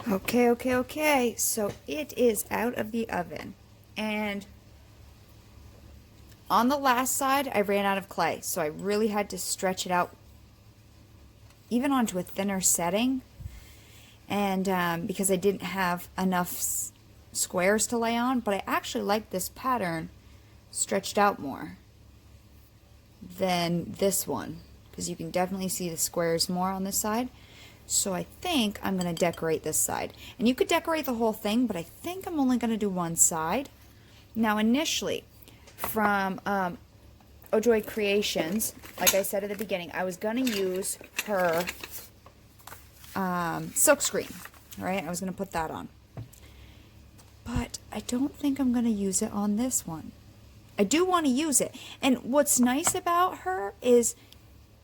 Okay. So it is out of the oven. And on the last side, I ran out of clay. So I really had to stretch it out even onto a thinner setting. And because I didn't have enough squares to lay on. But I actually like this pattern stretched out more than this one, because you can definitely see the squares more on this side. So I think I'm going to decorate this side. And you could decorate the whole thing, but I think I'm only going to do one side. Now initially, from Ojoy Creations, like I said at the beginning, I was going to use her silk screen. Right? I was going to put that on. But I don't think I'm going to use it on this one. I do want to use it. And what's nice about her is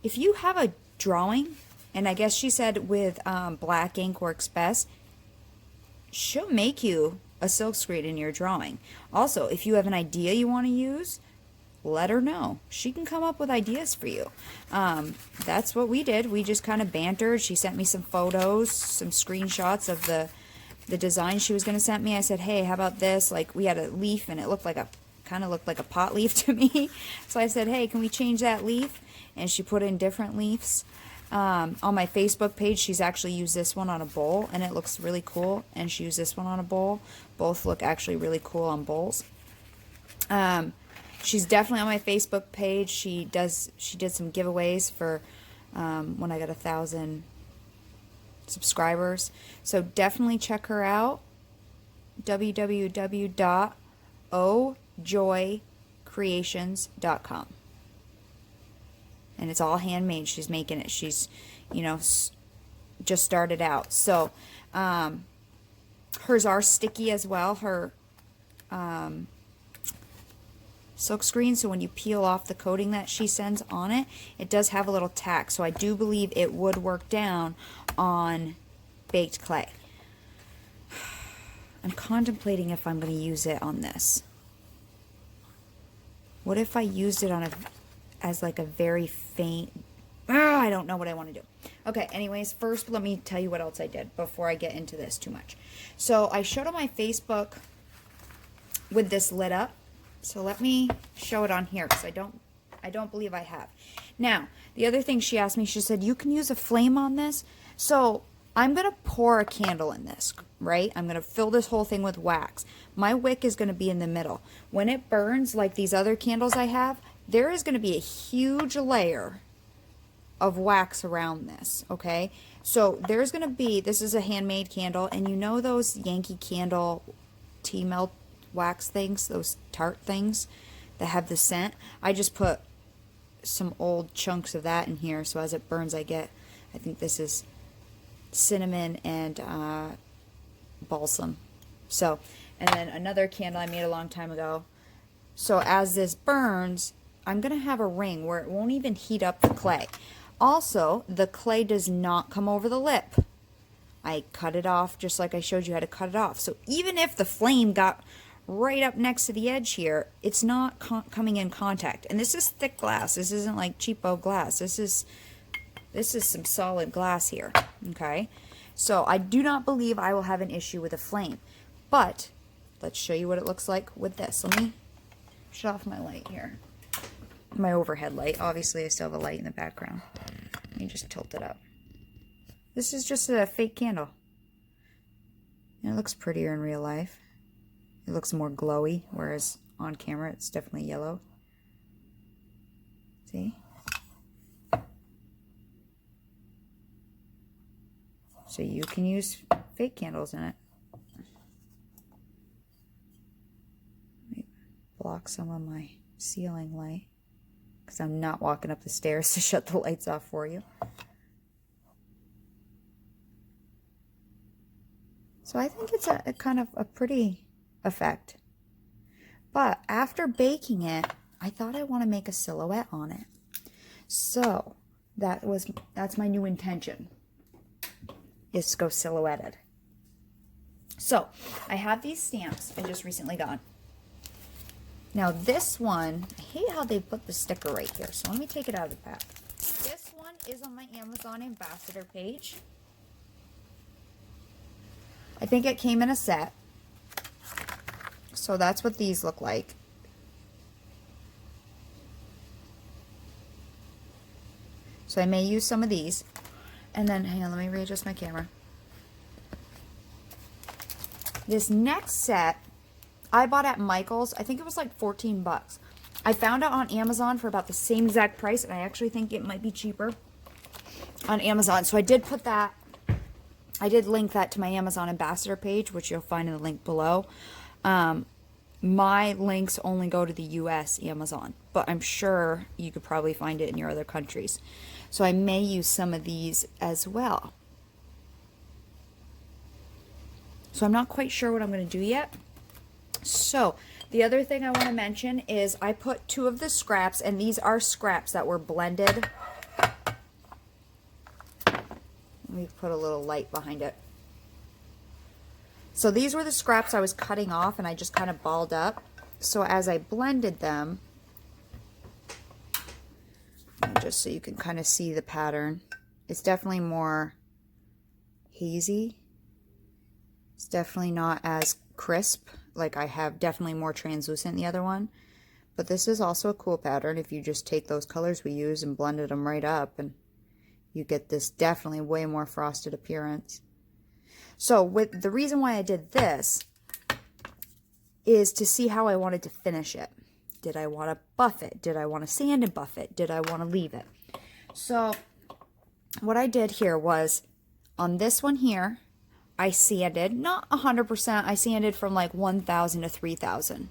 if you have a drawing, and I guess she said with black ink works best, she'll make you a silk screen in your drawing. Also, if you have an idea you want to use, let her know. She can come up with ideas for you. That's what we did. We just kind of bantered. She sent me some photos, some screenshots of the design she was going to send me. I said, hey, how about this? Like, we had a leaf and it looked like kind of looked like a pot leaf to me. So I said, hey, can we change that leaf? And she put in different leaves. On my Facebook page, she's actually used this one on a bowl, and it looks really cool. And she used this one on a bowl. Both look actually really cool on bowls. She's definitely on my Facebook page. She did some giveaways for when I got 1,000 subscribers. So definitely check her out. www.ojoycreations.com. And it's all handmade. She's making it. She's, just started out. So, hers are sticky as well. Her silk screen. So when you peel off the coating that she sends on it, it does have a little tack. So I do believe it would work down on baked clay. I'm contemplating if I'm going to use it on this. What if I used it on as like a very faint, I don't know what I want to do. Okay, anyways, first let me tell you what else I did before I get into this too much. So I showed on my Facebook with this lit up. So let me show it on here because I don't believe I have. Now, the other thing she asked me, she said, you can use a flame on this. So I'm going to pour a candle in this, right? I'm going to fill this whole thing with wax. My wick is going to be in the middle. When it burns, like these other candles I have, there is going to be a huge layer of wax around this, okay? So there's going to be, this is a handmade candle, and you know those Yankee Candle tea melt wax things, those tart things that have the scent? I just put some old chunks of that in here, so as it burns I think this is cinnamon and balsam. So, and then another candle I made a long time ago. So as this burns, I'm going to have a ring where it won't even heat up the clay. Also, the clay does not come over the lip. I cut it off just like I showed you how to cut it off. So even if the flame got right up next to the edge here, it's not coming in contact. And this is thick glass. This isn't like cheapo glass. This is some solid glass here. Okay? So I do not believe I will have an issue with a flame. But let's show you what it looks like with this. Let me shut off my light here. My overhead light. Obviously, I still have a light in the background. Let me just tilt it up. This is just a fake candle. And it looks prettier in real life. It looks more glowy, whereas on camera it's definitely yellow. See? So you can use fake candles in it. Let me block some of my ceiling light, because I'm not walking up the stairs to shut the lights off for you. So I think it's a kind of a pretty effect. But after baking it, I thought I want to make a silhouette on it. So that's my new intention, is to go silhouetted. So I have these stamps I just recently got. Now this one, I hate how they put the sticker right here, so let me take it out of the pack. This one is on my Amazon ambassador page. I think it came in a set. So that's what these look like. So I may use some of these. And then, hang on, let me readjust my camera. This next set, I bought at Michael's. I think it was like 14 bucks. I found it on Amazon for about the same exact price, and I actually think it might be cheaper on Amazon. So I did put that, I did link that to my Amazon ambassador page, which you'll find in the link below. My links only go to the US Amazon, but I'm sure you could probably find it in your other countries. So I may use some of these as well. So I'm not quite sure what I'm going to do yet. So the other thing I want to mention is I put 2 of the scraps, and these are scraps that were blended. Let me put a little light behind it. So these were the scraps I was cutting off, and I just kind of balled up. So as I blended them, just so you can kind of see the pattern, it's definitely more hazy. It's definitely not as crisp. Like I have definitely more translucent in the other one. But this is also a cool pattern if you just take those colors we use and blended them right up, and you get this definitely way more frosted appearance. So with the reason why I did this is to see how I wanted to finish it. Did I want to buff it? Did I want to sand and buff it? Did I want to leave it? So what I did here was on this one here, I sanded, not 100%, I sanded from like 1,000 to 3,000.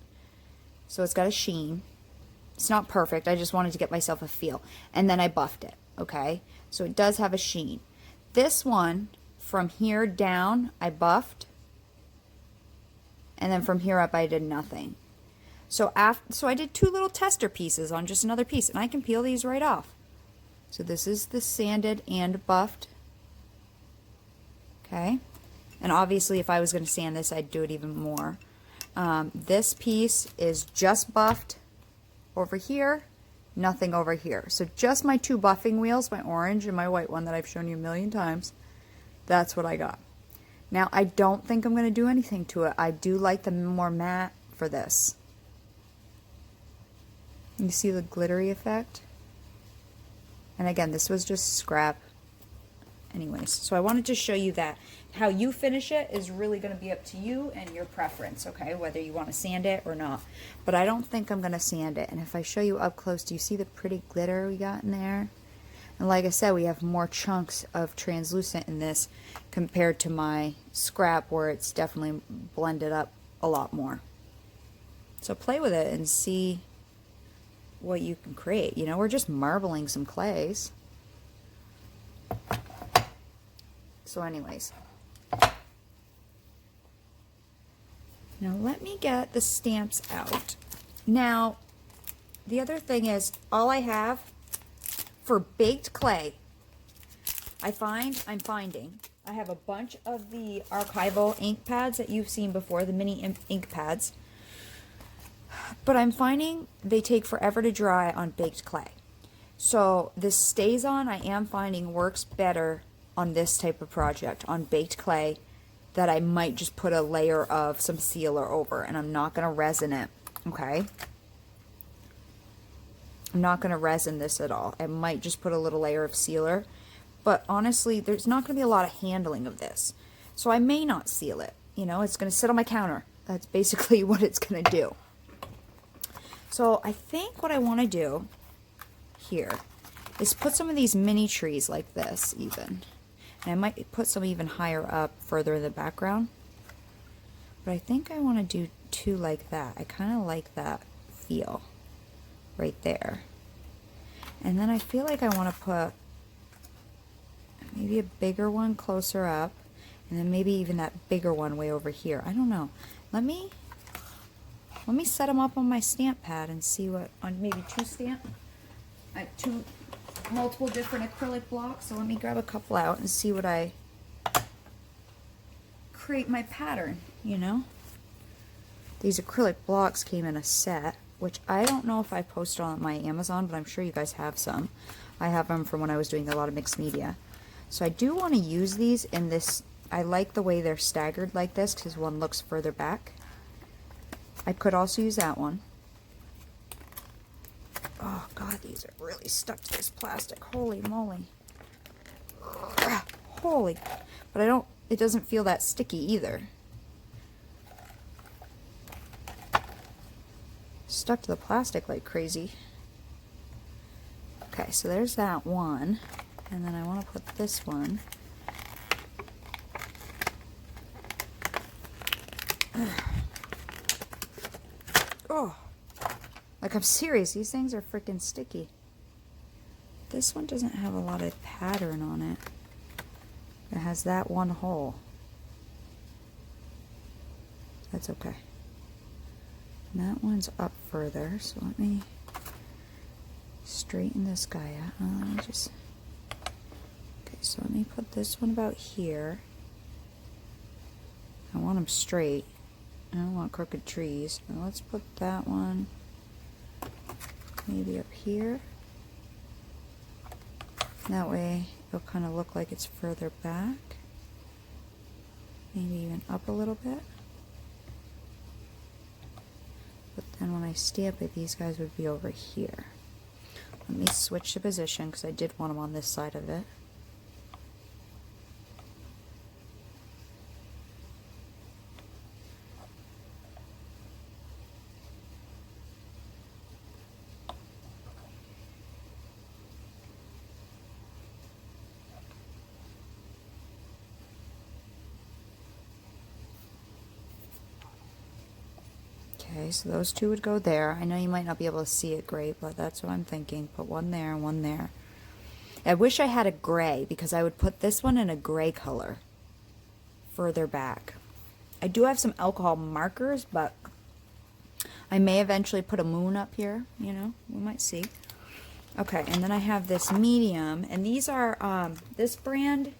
So it's got a sheen. It's not perfect. I just wanted to get myself a feel. And then I buffed it, okay? So it does have a sheen. This one, from here down, I buffed. And then from here up, I did nothing. So I did 2 little tester pieces on just another piece, and I can peel these right off. So this is the sanded and buffed. Okay. And obviously, if I was going to sand this, I'd do it even more. This piece is just buffed over here, nothing over here. So just my 2 buffing wheels, my orange and my white one that I've shown you a million times. That's what I got. Now, I don't think I'm going to do anything to it. I do like the more matte for this. You see the glittery effect? And again, this was just scrap. Anyways, so I wanted to show you that. How you finish it is really going to be up to you and your preference, okay? Whether you want to sand it or not. But I don't think I'm going to sand it. And if I show you up close, do you see the pretty glitter we got in there? And like I said, we have more chunks of translucent in this compared to my scrap where it's definitely blended up a lot more. So play with it and see what you can create. You know, we're just marbling some clays. So anyways, now let me get the stamps out. Now, the other thing is, all I have for baked clay, I'm finding, I have a bunch of the archival ink pads that you've seen before, the mini ink pads. But I'm finding they take forever to dry on baked clay. So this Stays On, I am finding works better on this type of project, on baked clay, that I might just put a layer of some sealer over, and I'm not going to resin it, okay? I'm not going to resin this at all. I might just put a little layer of sealer, but honestly, there's not going to be a lot of handling of this. So I may not seal it, you know, it's going to sit on my counter. That's basically what it's going to do. So I think what I want to do here is put some of these mini trees like this even. And I might put some even higher up further in the background. But I think I want to do 2 like that. I kind of like that feel right there. And then I feel like I want to put maybe a bigger one closer up. And then maybe even that bigger one way over here. I don't know. Let me set them up on my stamp pad and see what, on maybe 2 multiple different acrylic blocks. So let me grab a couple out and see what I create my pattern, you know. These acrylic blocks came in a set, which I don't know if I posted on my Amazon, but I'm sure you guys have some. I have them from when I was doing a lot of mixed media. So I do want to use these in this I like the way they're staggered like this because one looks further back. I could also use that one. Oh God, these are really stuck to this plastic. Holy moly. Holy. But it doesn't feel that sticky either. Stuck to the plastic like crazy. Okay, so there's that one. And then I want to put this one. Oh, like I'm serious, these things are freaking sticky. This one doesn't have a lot of pattern on it. It has that one hole. That's okay. And that one's up further, so let me straighten this guy out. Let me just... Okay, so let me put this one about here. I want them straight. I don't want crooked trees. Now let's put that one maybe up here. That way it'll kind of look like it's further back. Maybe even up a little bit. But then when I stamp it, these guys would be over here. Let me switch the position because I did want them on this side of it. Okay, so those two would go there. I know you might not be able to see it great, but that's what I'm thinking. Put one there and one there. I wish I had a gray because I would put this one in a gray color further back. I do have some alcohol markers, but I may eventually put a moon up here. You know, we might see. Okay, and then I have this medium, and these are, this brand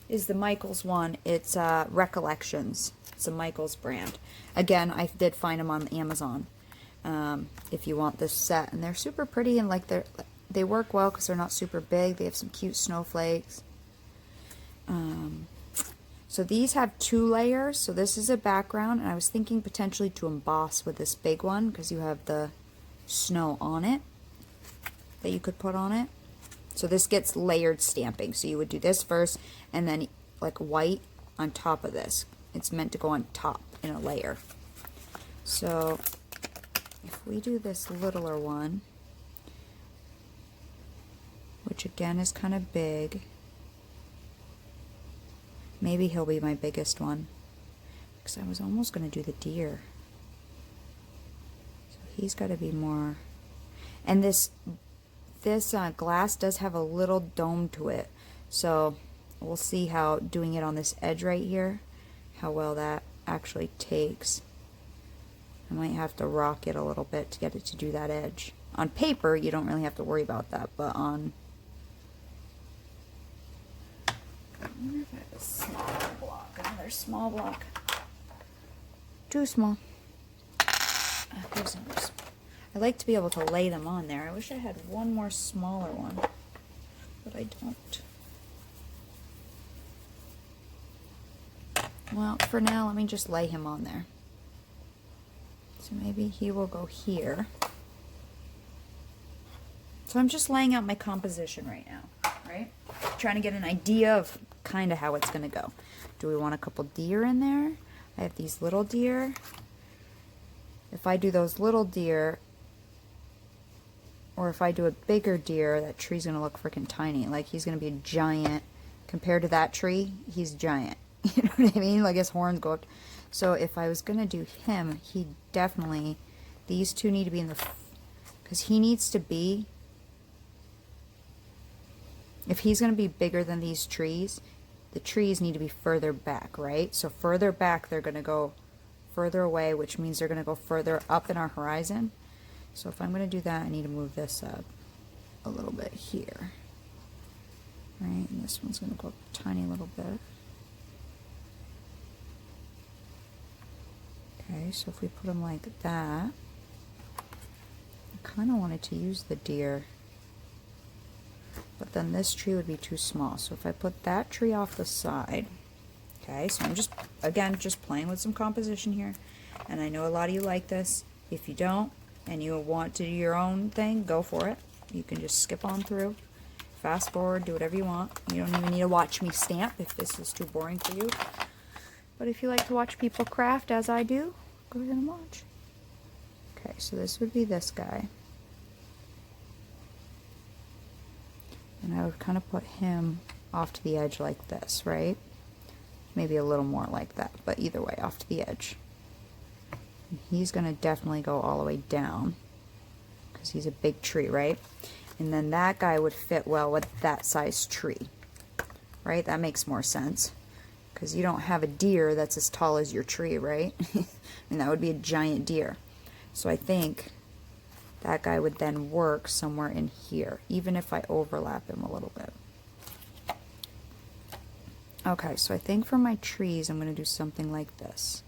is the Michaels one. It's Recollections. It's a Michaels brand. Again, I did find them on Amazon. If you want this set, and they're super pretty, and like they work well because they're not super big. They have some cute snowflakes. So these have 2 layers. So this is a background, and I was thinking potentially to emboss with this big one because you have the snow on it that you could put on it. So this gets layered stamping. So you would do this first, and then like white on top of this. It's meant to go on top in a layer. So if we do this littler one, which again is kind of big, maybe he'll be my biggest one because I was almost going to do the deer. So he's got to be more. And this glass does have a little dome to it, so we'll see how doing it on this edge right here, how well that actually takes. I might have to rock it a little bit to get it to do that edge. On paper, you don't really have to worry about that, but on... I wonder if I have a smaller block, another small block. Too small. There's another small. I like to be able to lay them on there. I wish I had one more smaller one, but I don't. Well, for now, let me just lay him on there. So maybe he will go here. So I'm just laying out my composition right now, right? Trying to get an idea of kind of how it's going to go. Do we want a couple deer in there? I have these little deer. If I do those little deer, or if I do a bigger deer, that tree's going to look freaking tiny. Like, he's going to be a giant. Compared to that tree, he's giant. You know what I mean? Like, his horns go up. So if I was going to do him, he definitely, these two need to be in the, because he needs to be, if he's going to be bigger than these trees, the trees need to be further back, right? So further back, they're going to go further away, which means they're going to go further up in our horizon. So if I'm going to do that, I need to move this up a little bit here. Right, and this one's going to go up a tiny little bit. Okay, so if we put them like that, I kind of wanted to use the deer, but then this tree would be too small. So if I put that tree off the side, Okay, so I'm just, again, just playing with some composition here. And I know a lot of you like this. If you don't, and you want to do your own thing, go for it. You can just skip on through, fast forward, do whatever you want. You don't even need to watch me stamp if this is too boring for you. But if you like to watch people craft, as I do, go ahead and watch. Okay, so this would be this guy. And I would kind of put him off to the edge like this, right? Maybe a little more like that, but either way, off to the edge. And he's going to definitely go all the way down because he's a big tree, right? And then that guy would fit well with that size tree, right? That makes more sense because you don't have a deer that's as tall as your tree, right? And that would be a giant deer. So I think that guy would then work somewhere in here, even if I overlap him a little bit. Okay, so I think for my trees, I'm going to do something like this.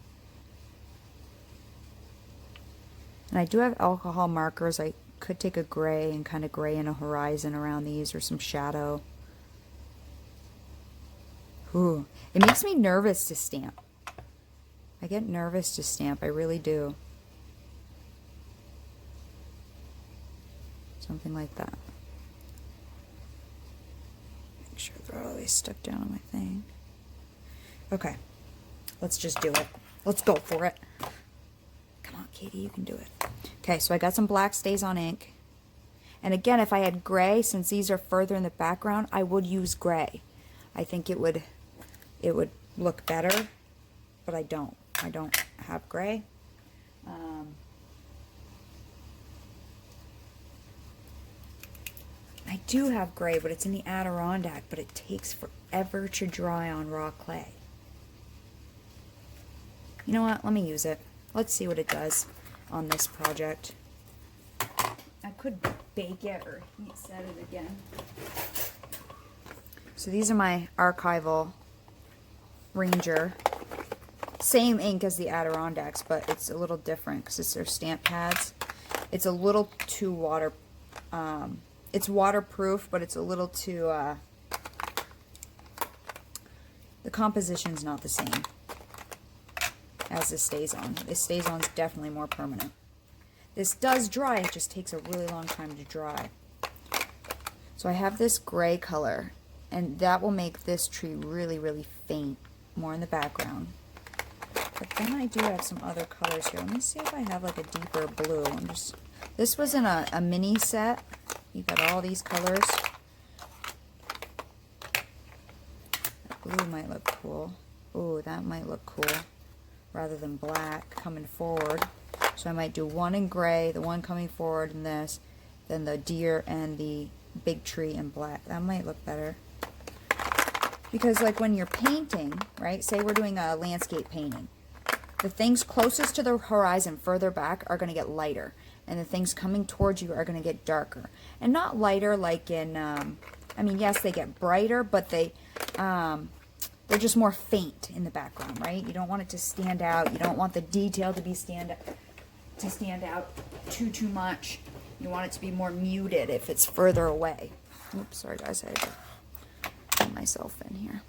And I do have alcohol markers. I could take a gray and kind of gray in a horizon around these or some shadow. Ooh, it makes me nervous to stamp. I get nervous to stamp, I really do. Something like that. Make sure they're always stuck down on my thing. Okay, let's just do it. Let's go for it. Come on, Katie, you can do it. Okay, so I got some black StazOn ink. And again, if I had gray, since these are further in the background, I would use gray. I think it would look better, but I don't. I don't have gray. I do have gray, but it's in the Adirondack, but it takes forever to dry on raw clay. You know what? Let me use it. Let's see what it does on this project. I could bake it or heat set it again. So these are my archival Ranger. Same ink as the Adirondacks, but it's a little different because it's their stamp pads. It's a little too it's waterproof, but it's a little too, the composition's not the same as this StazOn. This StazOn's definitely more permanent. This does dry, it just takes a really long time to dry. So I have this gray color, and that will make this tree really, really faint, more in the background. But then I do have some other colors here. Let me see if I have like a deeper blue. This was in a mini set. You got all these colors. That blue might look cool. Ooh, that might look cool. Rather than black coming forward. So I might do one in gray, the one coming forward in this, then the deer and the big tree in black. That might look better. Because like when you're painting, right, say we're doing a landscape painting, the things closest to the horizon further back are going to get lighter, and the things coming towards you are going to get darker. And not lighter like in, I mean, yes, they get brighter, but they're just more faint in the background, right? You don't want it to stand out. You don't want the detail to stand out too much. You want it to be more muted if it's further away. Oops, sorry guys, I had to put myself in here.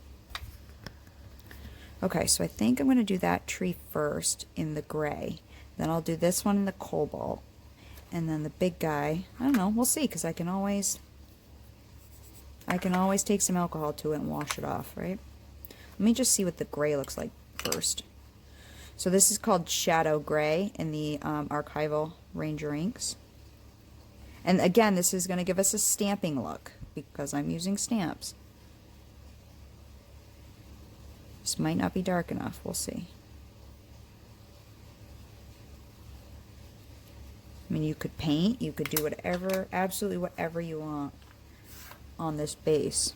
Okay, so I think I'm going to do that tree first in the gray. Then I'll do this one in the cobalt. And then the big guy, I don't know, we'll see, because I can always take some alcohol to it and wash it off, right? Let me just see what the gray looks like first. So this is called Shadow Gray in the Archival Ranger inks. And again, this is going to give us a stamping look because I'm using stamps. This might not be dark enough. We'll see. I mean, you could paint, you could do whatever, absolutely whatever you want on this base.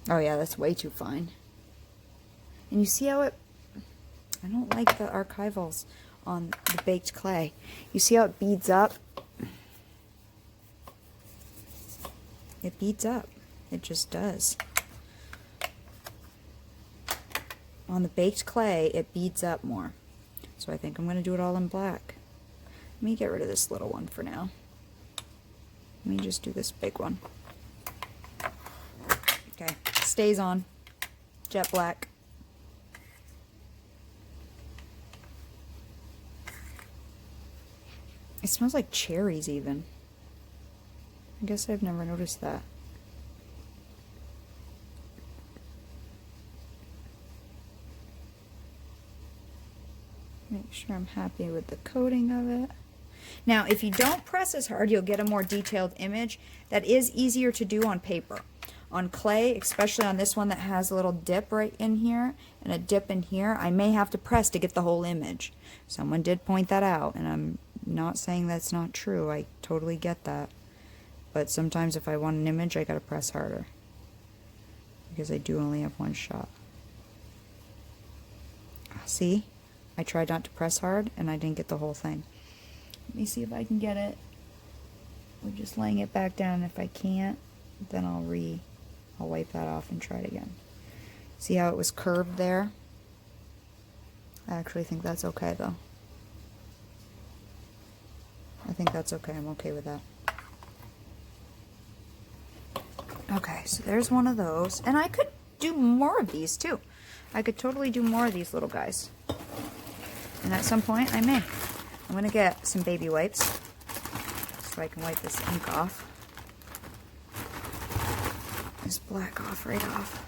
Oh yeah, that's way too fine. And you see how I don't like the archivals on the baked clay. You see how it beads up? It beads up. It just does. On the baked clay, it beads up more. So I think I'm going to do it all in black. me get rid of this little one for now. Let me just do this big one. Okay, stays on. Jet black. It smells like cherries even. I guess I've never noticed that. Make sure I'm happy with the coating of it. Now, if you don't press as hard, you'll get a more detailed image. That is easier to do on paper. On clay, especially on this one that has a little dip right in here and a dip in here, I may have to press to get the whole image. Someone did point that out, and I'm not saying that's not true. I totally get that. But sometimes if I want an image, I gotta press harder. Because I do only have one shot. See? I tried not to press hard, and I didn't get the whole thing. Let me see if I can get it. We're just laying it back down. If I can't, then I'll wipe that off and try it again. See how it was curved there? I actually think that's okay, though. I think that's okay. I'm okay with that. Okay, so there's one of those. And I could do more of these, too. I could totally do more of these little guys. And at some point, I may. I'm going to get some baby wipes so I can wipe this ink off. This black off, right off.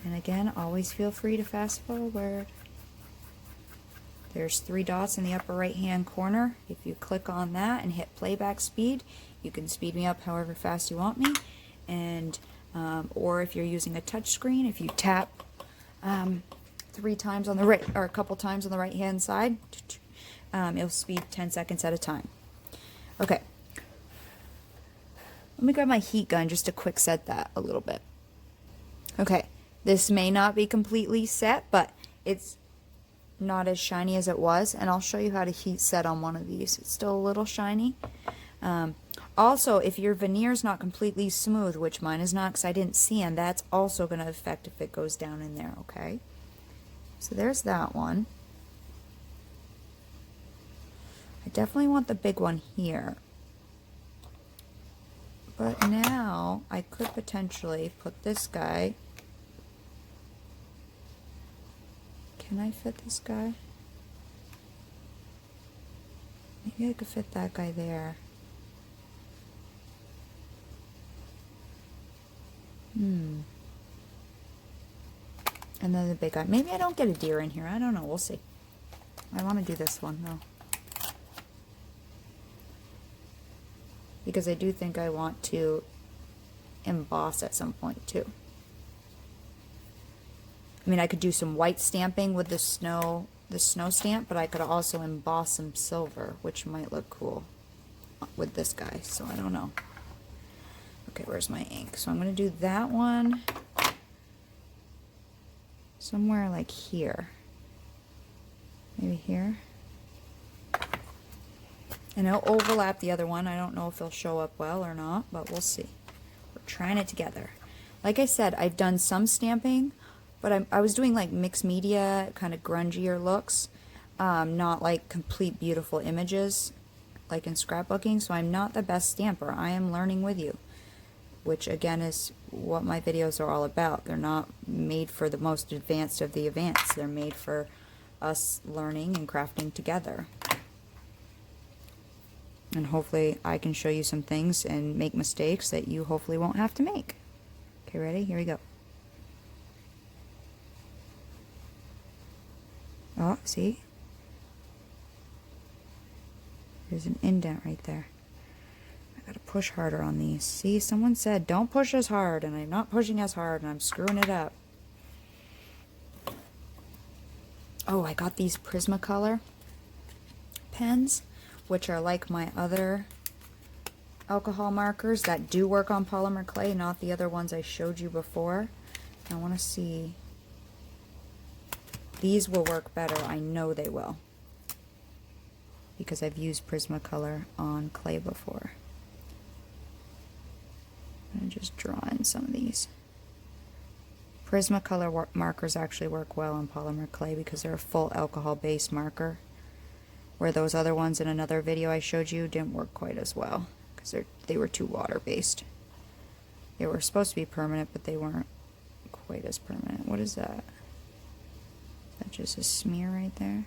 And again, always feel free to fast forward. There's 3 dots in the upper right hand corner. If you click on that and hit playback speed, you can speed me up however fast you want me. And or if you're using a touch screen, if you tap 3 times on the right, or a couple times on the right hand side, it'll speed 10 seconds at a time. Okay, let me grab my heat gun just to quick set that a little bit. Okay, this may not be completely set, but it's not as shiny as it was, and I'll show you how to heat set on one of these. It's still a little shiny. Also, if your veneer is not completely smooth, which mine is not because I didn't sand, that's also going to affect if it goes down in there, okay? So there's that one. I definitely want the big one here. But now I could potentially put this guy. Can I fit this guy? Maybe I could fit that guy there. And then the big guy. Maybe I don't get a deer in here. I don't know. We'll see. I want to do this one, though. Because I do think I want to emboss at some point, too. I mean, I could do some white stamping with the snow stamp, but I could also emboss some silver, which might look cool with this guy. So I don't know. Okay, where's my ink? So I'm going to do that one somewhere like here. Maybe here. And it'll overlap the other one. I don't know if it'll show up well or not, but we'll see. We're trying it together. Like I said, I've done some stamping, but I was doing like mixed media, kind of grungier looks, not like complete beautiful images like in scrapbooking, so I'm not the best stamper. I am learning with you, which again is what my videos are all about. They're not made for the most advanced of the advanced. They're made for us learning and crafting together. And hopefully I can show you some things and make mistakes that you hopefully won't have to make. Okay, ready? Here we go. Oh, see? There's an indent right there. I gotta push harder on these. See, someone said don't push as hard, and I'm not pushing as hard, and I'm screwing it up. Oh, I got these Prismacolor pens, which are like my other alcohol markers that do work on polymer clay, not the other ones I showed you before. I want to see. These will work better. I know they will, because I've used Prismacolor on clay before. I'm just draw in some of these Prismacolor markers actually work well on polymer clay because they're a full alcohol-based marker, where those other ones in another video I showed you didn't work quite as well because they were too water-based. They were supposed to be permanent, but they weren't quite as permanent. What is that? Is that just a smear right there?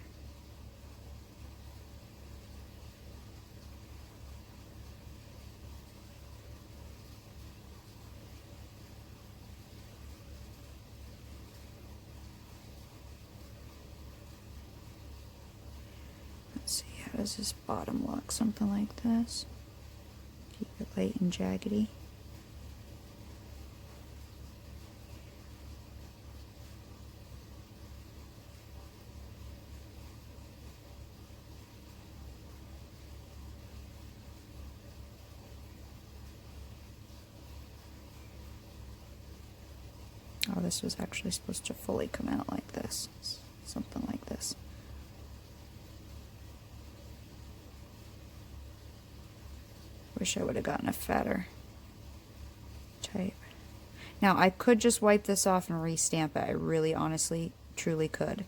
Let's see, how does this bottom look? Something like this. Keep it light and jaggedy. Oh, this was actually supposed to fully come out like this. Something like this. Wish I would have gotten a fatter type. Now, I could just wipe this off and re-stamp it. I really, honestly, truly could.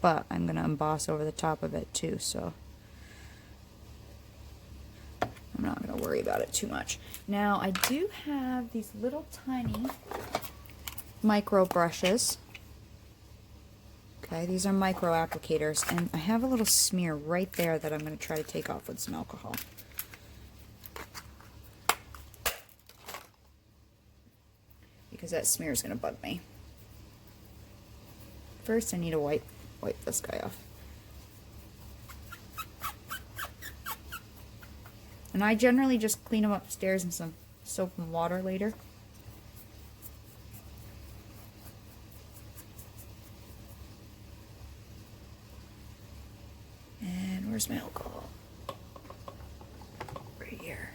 But I'm going to emboss over the top of it too, so I'm not going to worry about it too much. Now, I do have these little tiny micro brushes. Okay, these are micro applicators, and I have a little smear right there that I'm going to try to take off with some alcohol. Because that smear is going to bug me. First, I need to wipe this guy off. And I generally just clean them upstairs in some soap and water later. And where's my alcohol? Right here.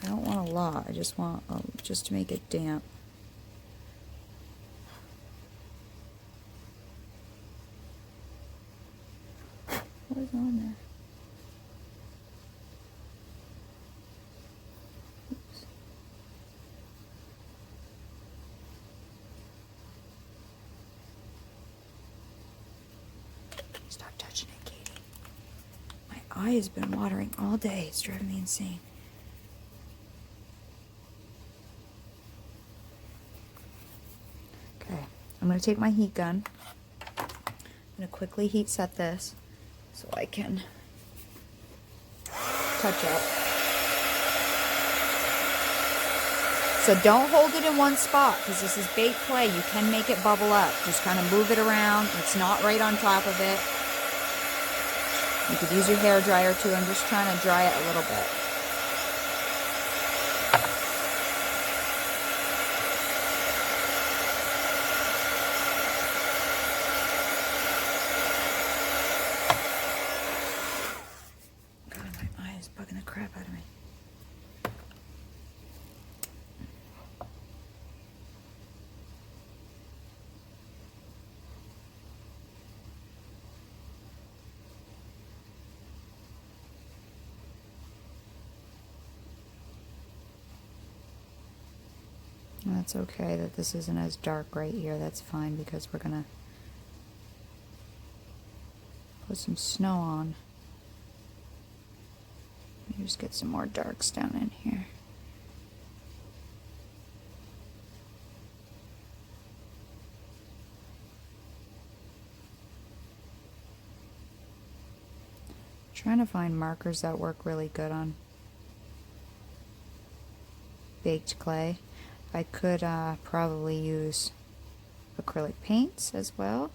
I don't want a lot. I just want just to make it damp. What is on there? Oops. Stop touching it, Katie. My eye has been watering all day. It's driving me insane. Okay, I'm going to take my heat gun. I'm going to quickly heat set this so I can touch up. So don't hold it in one spot because this is baked clay. You can make it bubble up. Just kind of move it around. It's not right on top of it. You could use your hair dryer too. I'm just trying to dry it a little bit. Crap out of me. That's okay that this isn't as dark right here. That's fine because we're gonna put some snow on. Just get some more darks down in here. Trying to find markers that work really good on baked clay. I could probably use acrylic paints as well.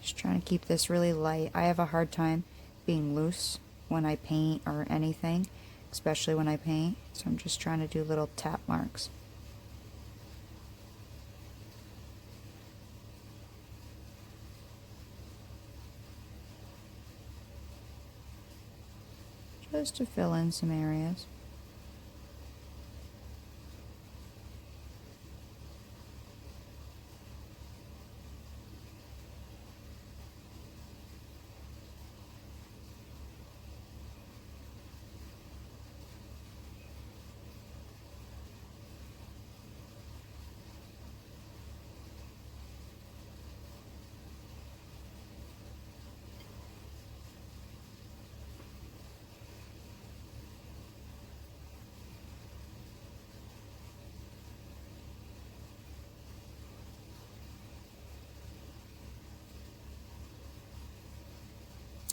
Just trying to keep this really light. I have a hard time being loose when I paint or anything, especially when I paint. So I'm just trying to do little tap marks. Just to fill in some areas.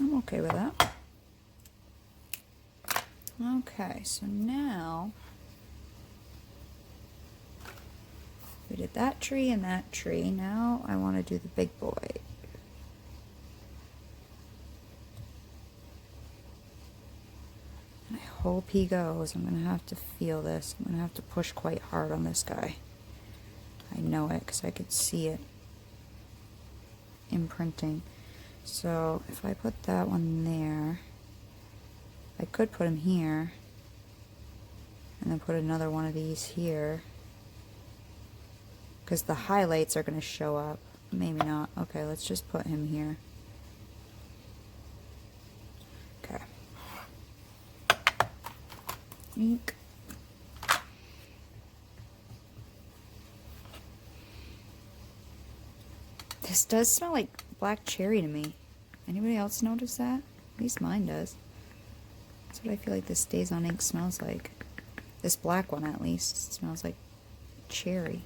I'm okay with that. Okay, so now we did that tree and that tree. Now I want to do the big boy. And I hope he goes. I'm going to have to feel this. I'm going to have to push quite hard on this guy. I know it because I could see it imprinting. So if I put that one there, I could put him here and then put another one of these here because the highlights are going to show up. Maybe not. Okay, let's just put him here. Okay. Ink. This does smell like black cherry to me. Anybody else notice that? At least mine does. That's what I feel like this Stays On ink smells like. This black one, at least, smells like cherry.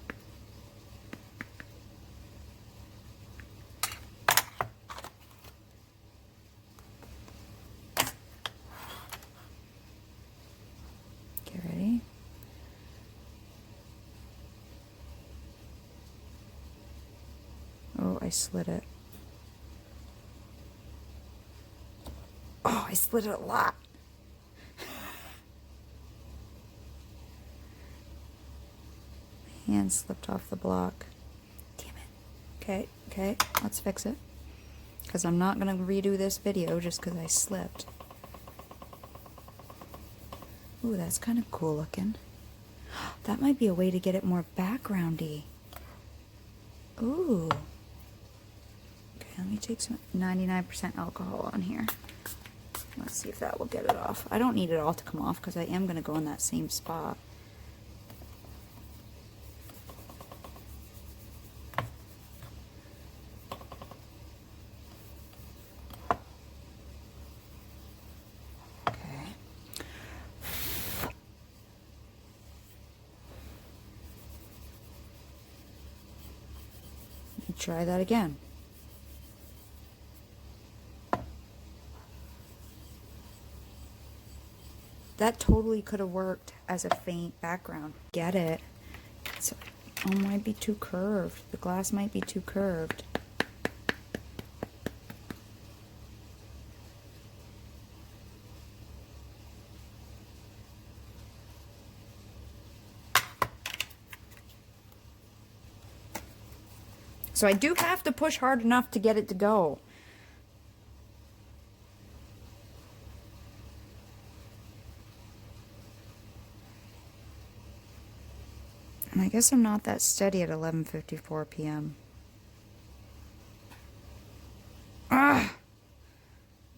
Get ready. Oh, I slid it. Oh, I slid it a lot. Hand slipped off the block. Damn it. Okay, okay, let's fix it. Because I'm not going to redo this video just because I slipped. Ooh, that's kind of cool looking. That might be a way to get it more backgroundy. Ooh. Okay, let me take some 99% alcohol on here. Let's see if that will get it off. I don't need it all to come off because I am going to go in that same spot. Try that again. That totally could have worked as a faint background. Get it? Oh, it might be too curved. The glass might be too curved. So I do have to push hard enough to get it to go. And I guess I'm not that steady at 11:54 p.m. Ah!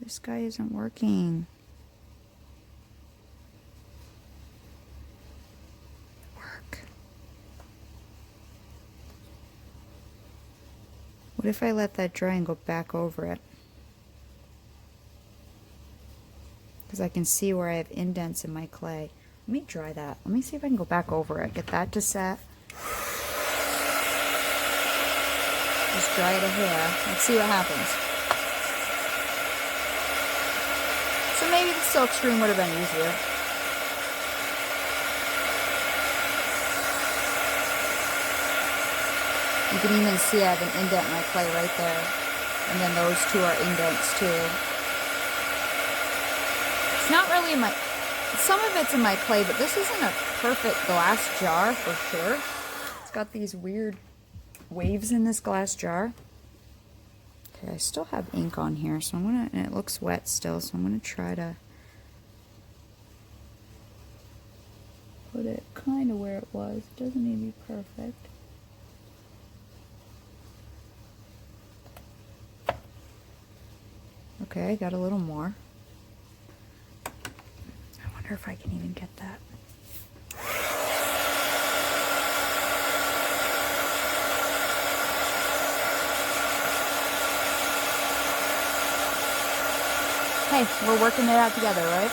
This guy isn't working. What if I let that dry and go back over it? Because I can see where I have indents in my clay. Let me dry that. Let me see if I can go back over it. Get that to set. Just dry it a hair. Let's see what happens. So maybe the silk screen would have been easier. You can even see I have an indent in my clay right there. And then those two are indents too. It's not really in my... Some of it's in my clay, but this isn't a perfect glass jar for sure. It's got these weird waves in this glass jar. Okay, I still have ink on here, so I'm gonna... And it looks wet still, so I'm gonna try to... put it kind of where it was. It doesn't need to be perfect. Okay, I got a little more. I wonder if I can even get that. Hey, we're working it out together, right?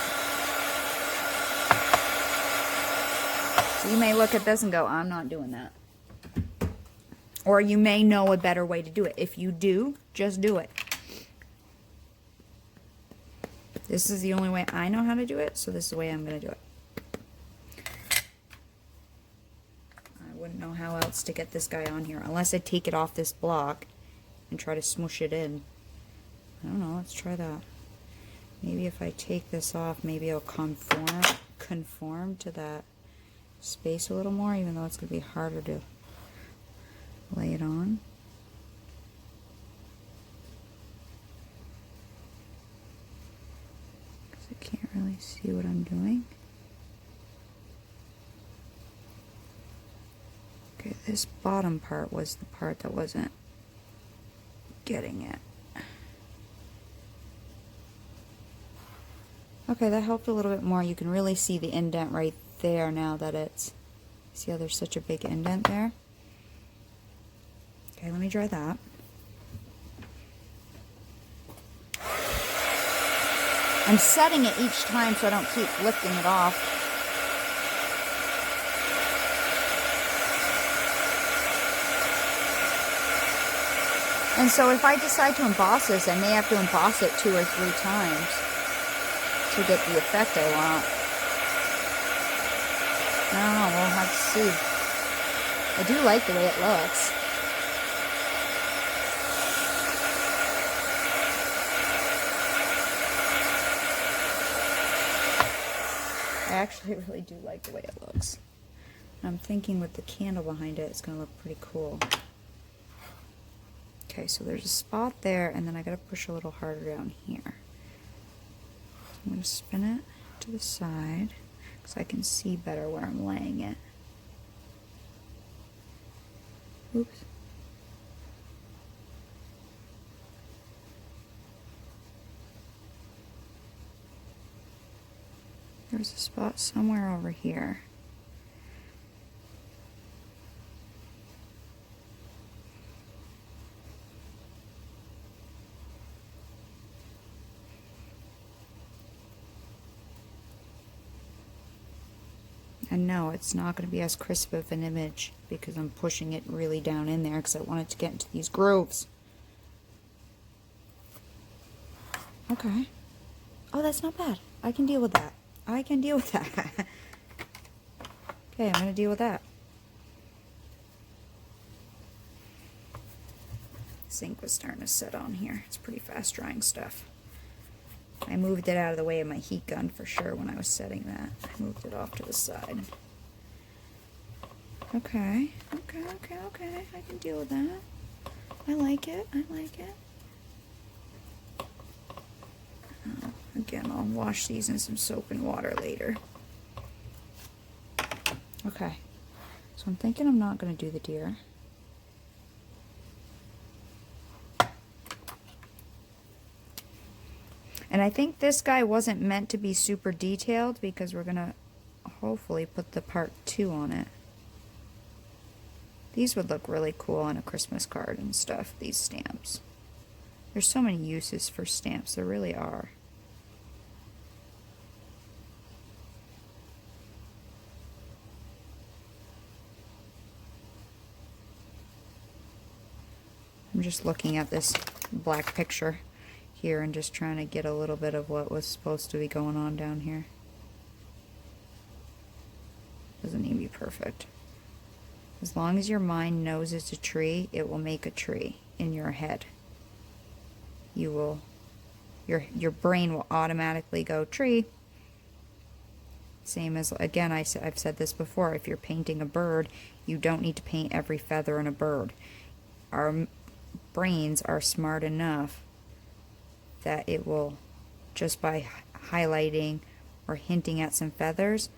So you may look at this and go, I'm not doing that. Or you may know a better way to do it. If you do, just do it. This is the only way I know how to do it, so this is the way I'm going to do it. I wouldn't know how else to get this guy on here, unless I take it off this block and try to smoosh it in. I don't know, let's try that. Maybe if I take this off, maybe it'll conform to that space a little more, even though it's going to be harder to lay it on. Because I can't really see what I'm doing. Okay, this bottom part was the part that wasn't getting it. Okay, that helped a little bit more. You can really see the indent right there now that it's... See how there's such a big indent there? Okay, let me dry that. I'm setting it each time so I don't keep lifting it off. And so if I decide to emboss this, I may have to emboss it 2 or 3 times to get the effect I want. I don't know, we'll have to see. I do like the way it looks. I actually really do like the way it looks. I'm thinking with the candle behind it, it's going to look pretty cool. Okay, so there's a spot there, and then I got to push a little harder down here. I'm going to spin it to the side so I can see better where I'm laying it. Oops. There's a spot somewhere over here. And no, it's not going to be as crisp of an image because I'm pushing it really down in there because I want it to get into these grooves. Okay. Oh, that's not bad. I can deal with that. I can deal with that. Okay, I'm going to deal with that. Zinc was starting to set on here. It's pretty fast drying stuff. I moved it out of the way of my heat gun for sure when I was setting that. I moved it off to the side. Okay, okay. I can deal with that. I like it. I like it. Again, I'll wash these in some soap and water later. Okay, so I'm thinking I'm not going to do the deer. And I think this guy wasn't meant to be super detailed because we're going to hopefully put the part 2 on it. These would look really cool on a Christmas card and stuff, these stamps. There's so many uses for stamps, there really are. I'm just looking at this black picture here and just trying to get a little bit of what was supposed to be going on down here. Doesn't need to be perfect. As long as your mind knows it's a tree, it will make a tree in your head. You will, your brain will automatically go tree. Same as, again, I've said this before, if you're painting a bird, you don't need to paint every feather in a bird. Our brains are smart enough that it will, just by highlighting or hinting at some feathers,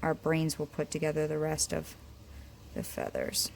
our brains will put together the rest of the feathers.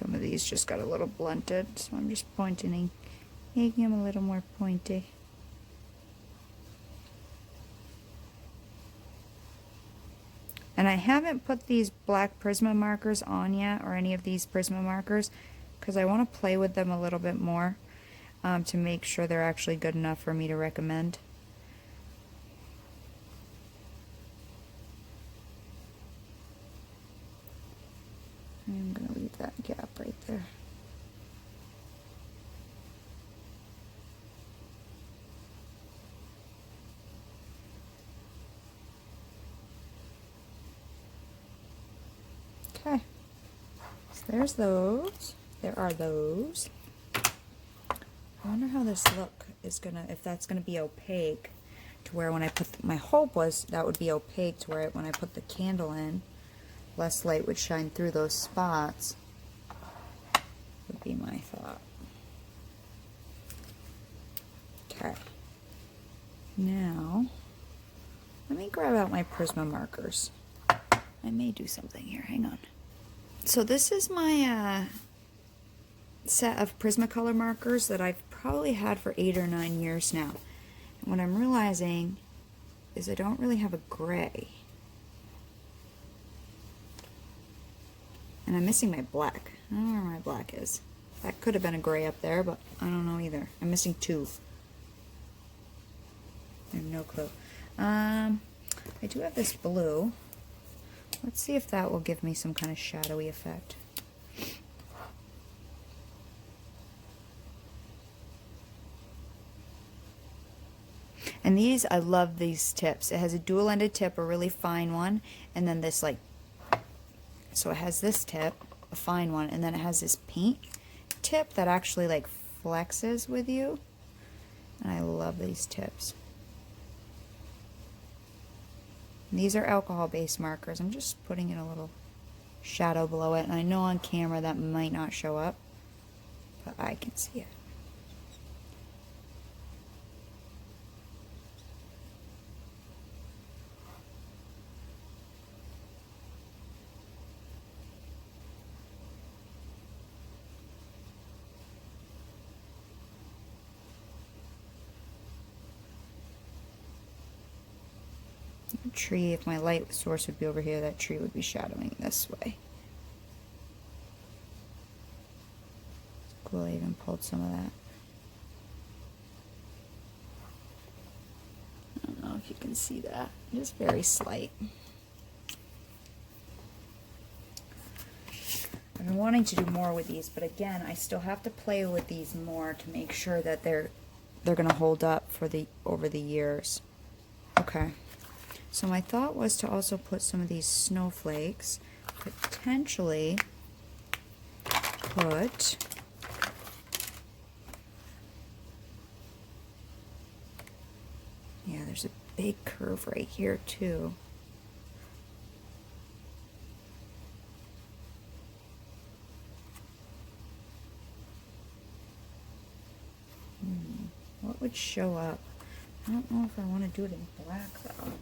Some of these just got a little blunted, so I'm just pointing, making them a little more pointy. And I haven't put these black Prisma markers on yet, or any of these Prisma markers, because I want to play with them a little bit more to make sure they're actually good enough for me to recommend. I'm going to leave that gap right there. Okay, so there's those. There are those. I wonder how this look is gonna, if that's gonna be opaque to where when I put, my hope was that would be opaque to where when I put the candle in, less light would shine through those spots, would be my thought. Okay, now let me grab out my Prisma markers. I may do something here, hang on. So this is my set of Prismacolor markers that I've probably had for 8 or 9 years now. And what I'm realizing is I don't really have a gray. And I'm missing my black. I don't know where my black is. That could have been a gray up there, but I don't know either. I'm missing 2. I have no clue. I do have this blue. Let's see if that will give me some kind of shadowy effect. And these, I love these tips. It has a dual-ended tip, a really fine one, and then this like, so it has this tip, a fine one, and then it has this paint tip that actually like flexes with you. And I love these tips. And these are alcohol-based markers. I'm just putting in a little shadow below it, and I know on camera that might not show up, but I can see it. Tree, if my light source would be over here, that tree would be shadowing this way. It's cool, I even pulled some of that. I don't know if you can see that, just very slight. I've been wanting to do more with these, but again, I still have to play with these more to make sure that they're gonna hold up for over the years. Okay. So my thought was to also put some of these snowflakes, potentially put yeah, there's a big curve right here too. What would show up? I don't know if I want to do it in black though.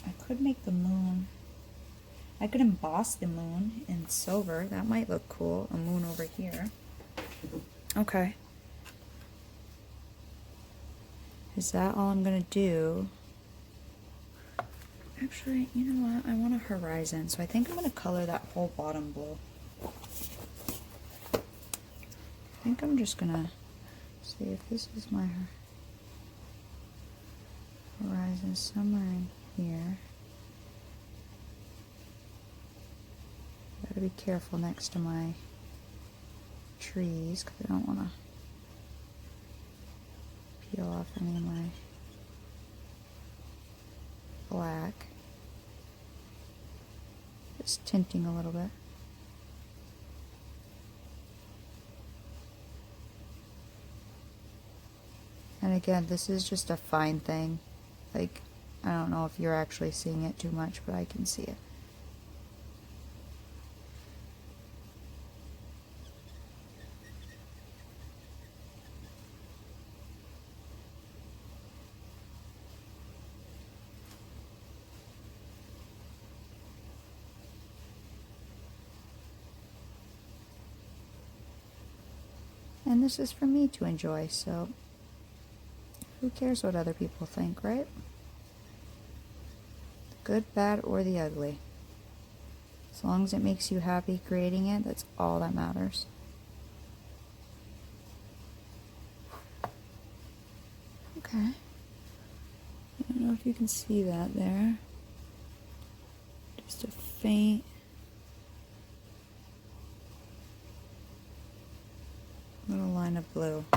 I could make the moon. I could emboss the moon in silver. That might look cool. A moon over here. Okay. Is that all I'm gonna do? Actually, you know what? I want a horizon, so I think I'm gonna color that whole bottom blue. I think I'm just gonna see if this is my horizon somewhere in here. Gotta be careful next to my trees because I don't want to peel off any of my black. Just tinting a little bit. And again, this is just a fine thing. Like, I don't know if you're actually seeing it too much, but I can see it. And this is for me to enjoy, so who cares what other people think, right? The good, bad, or the ugly. As long as it makes you happy creating it, that's all that matters. Okay. I don't know if you can see that there. Just a faint little line of blue. I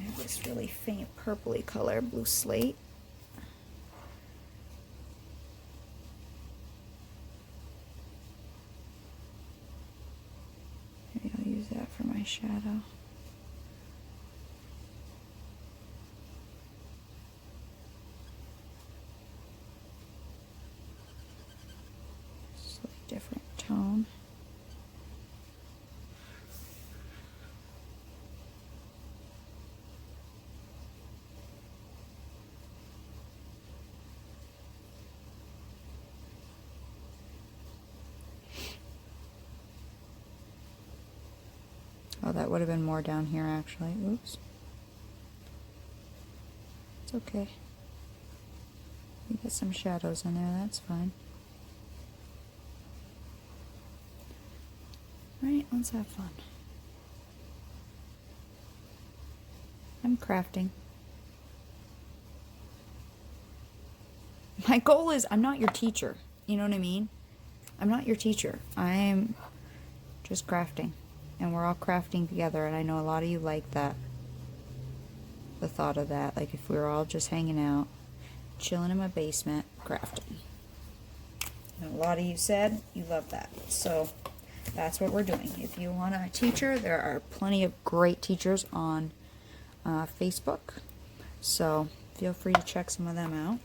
have this really faint purpley color, blue slate. Maybe I'll use that for my shadow. Different tone. Oh, that would have been more down here actually. Oops. It's okay. We get some shadows in there, that's fine. Right, let's have fun. I'm crafting. My goal is, I'm not your teacher. You know what I mean? I'm not your teacher. I'm just crafting. And we're all crafting together, and I know a lot of you like that. The thought of that. Like if we were all just hanging out, chilling in my basement, crafting. And a lot of you said you love that. So that's what we're doing. If you want a teacher, there are plenty of great teachers on Facebook. So feel free to check some of them out.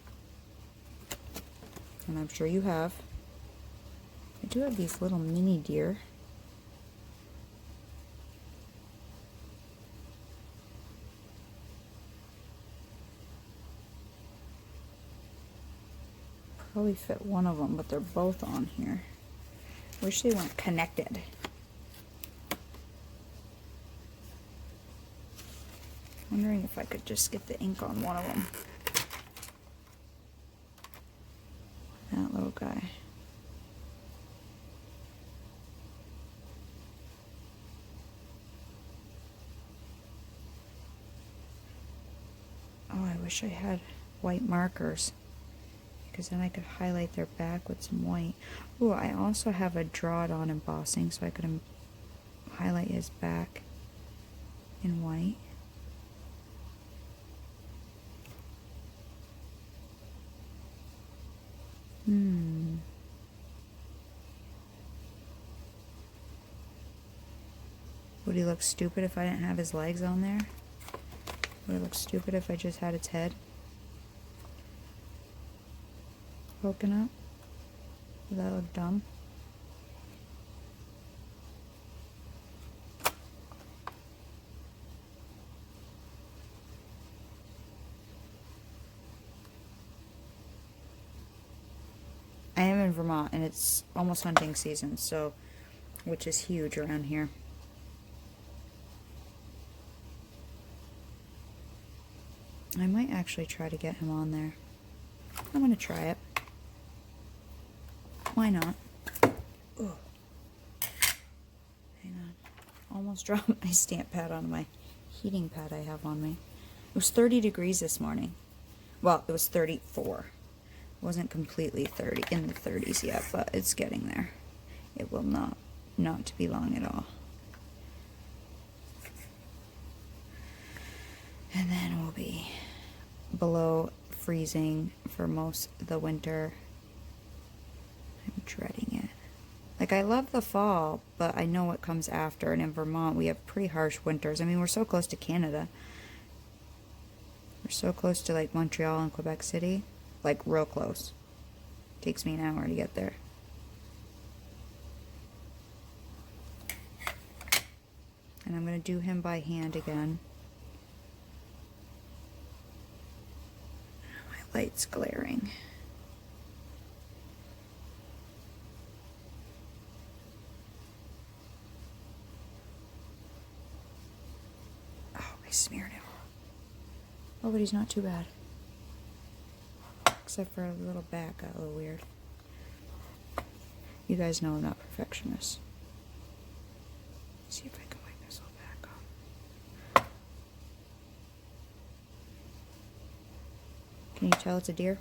And I'm sure you have. I do have these little mini deer. Probably fit one of them, but they're both on here. Wish they weren't connected. Wondering if I could just get the ink on one of them. That little guy. Oh, I wish I had white markers, because then I could highlight their back with some white. Ooh, I also have a draw it on embossing, so I could highlight his back in white. Would he look stupid if I didn't have his legs on there? Would it look stupid if I just had its head poking up? Would that look dumb? I am in Vermont, and it's almost hunting season, so, which is huge around here. I might actually try to get him on there. I'm gonna try it. Why not? Ugh. Hang on. Almost dropped my stamp pad on my heating pad I have on me. It was 30 degrees this morning. Well, it was 34. It wasn't completely 30 in the 30s yet, but it's getting there. It will not to be long at all. And then we'll be below freezing for most of the winter. I'm dreading it. Like, I love the fall, but I know what comes after, and in Vermont we have pretty harsh winters. I mean, we're so close to Canada. We're so close to, like, Montreal and Quebec City. Like, real close. Takes me an hour to get there. And I'm going to do him by hand again. My light's glaring. Oh, I smeared him. Oh, but he's not too bad. Except for a little back got a little weird. You guys know I'm not perfectionist. Let's see if I can wipe this little back off. Can you tell it's a deer?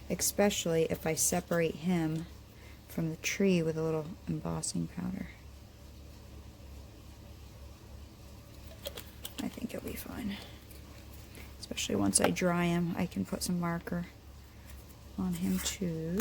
Especially if I separate him from the tree with a little embossing powder. I think it'll be fine. Especially once I dry him, I can put some marker on him too.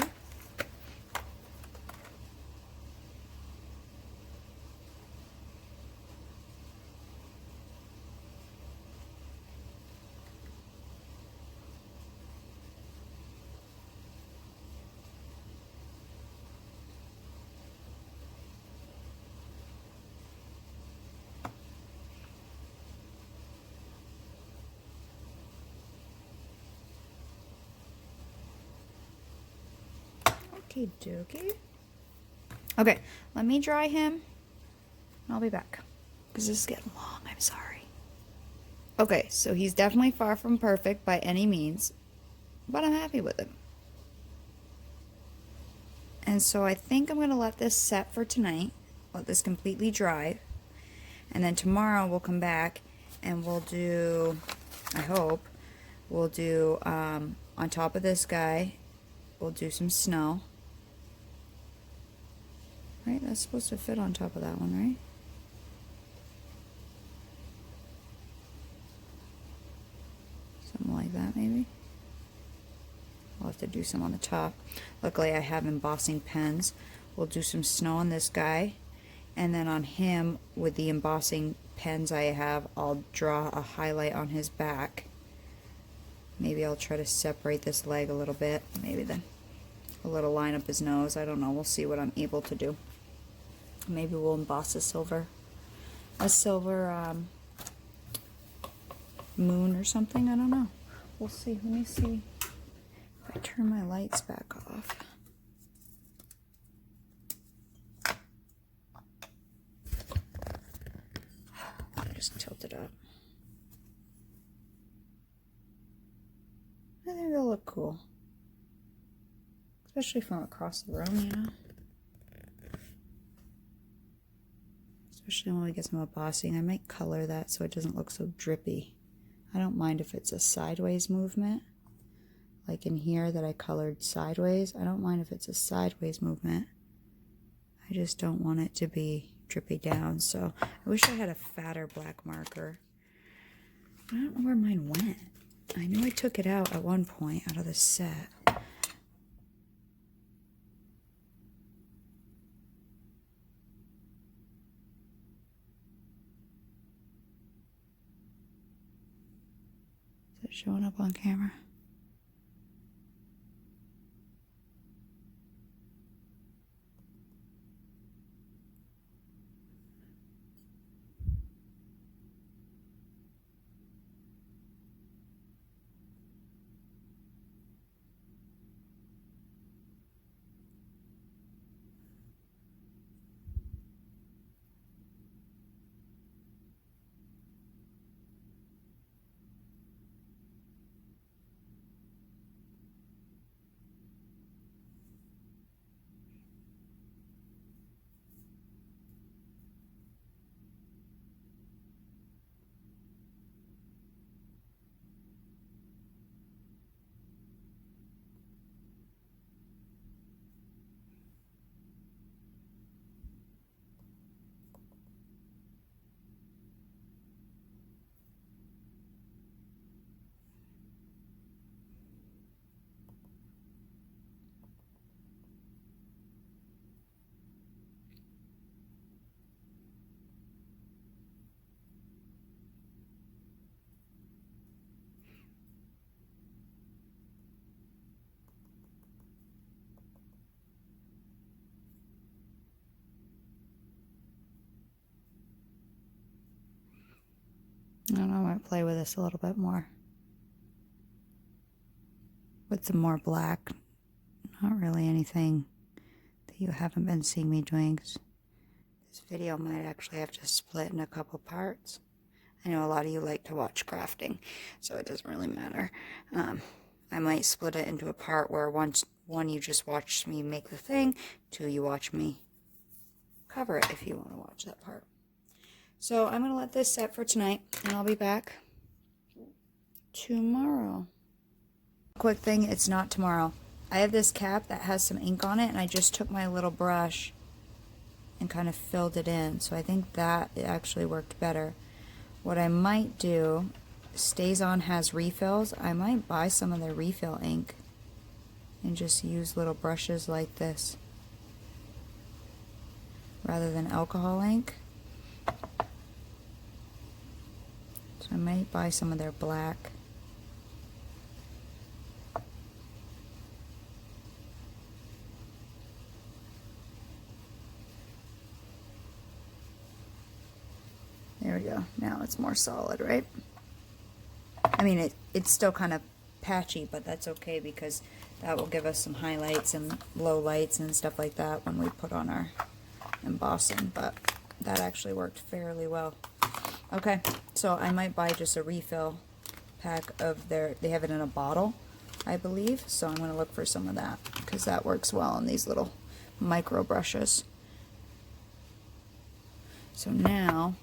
Okie dokie. Okay, let me dry him and I'll be back because this is getting long. I'm sorry. Okay, so he's definitely far from perfect by any means, but I'm happy with him. And so I think I'm going to let this set for tonight, let this completely dry, and then tomorrow we'll come back and we'll do, I hope, we'll do, on top of this guy, we'll do some snow. Right, that's supposed to fit on top of that one, right? Something like that, maybe. I'll have to do some on the top. Luckily, I have embossing pens. We'll do some snow on this guy, and then on him, with the embossing pens I have, I'll draw a highlight on his back. Maybe I'll try to separate this leg a little bit. Maybe then a little line up his nose. I don't know. We'll see what I'm able to do. Maybe we'll emboss a silver moon or something. I don't know. We'll see. Let me see if I turn my lights back off. I just tilt it up. I think they'll look cool, especially from across the room, you know. Especially when we get some embossing. I might color that so it doesn't look so drippy. I don't mind if it's a sideways movement. Like in here that I colored sideways. I don't mind if it's a sideways movement. I just don't want it to be drippy down. So I wish I had a fatter black marker. I don't know where mine went. I knew I took it out at one point out of the set. Showing up on camera. I don't know, I might play with this a little bit more. With some more black. Not really anything that you haven't been seeing me doing. This video might actually have to split in a couple parts. I know a lot of you like to watch crafting, so it doesn't really matter. I might split it into a part where one you just watch me make the thing, two you watch me cover it if you want to watch that part. So I'm going to let this set for tonight, and I'll be back tomorrow. Quick thing, it's not tomorrow. I have this cap that has some ink on it, and I just took my little brush and kind of filled it in. So I think that it actually worked better. What I might do, StazOn has refills. I might buy some of their refill ink and just use little brushes like this rather than alcohol ink. So I might buy some of their black. There we go. Now it's more solid, right? I mean, it's still kind of patchy, but that's okay because that will give us some highlights and low lights and stuff like that when we put on our embossing, but that actually worked fairly well. Okay, so I might buy just a refill pack of they have it in a bottle, I believe, so I'm going to look for some of that because that works well on these little micro brushes. So now,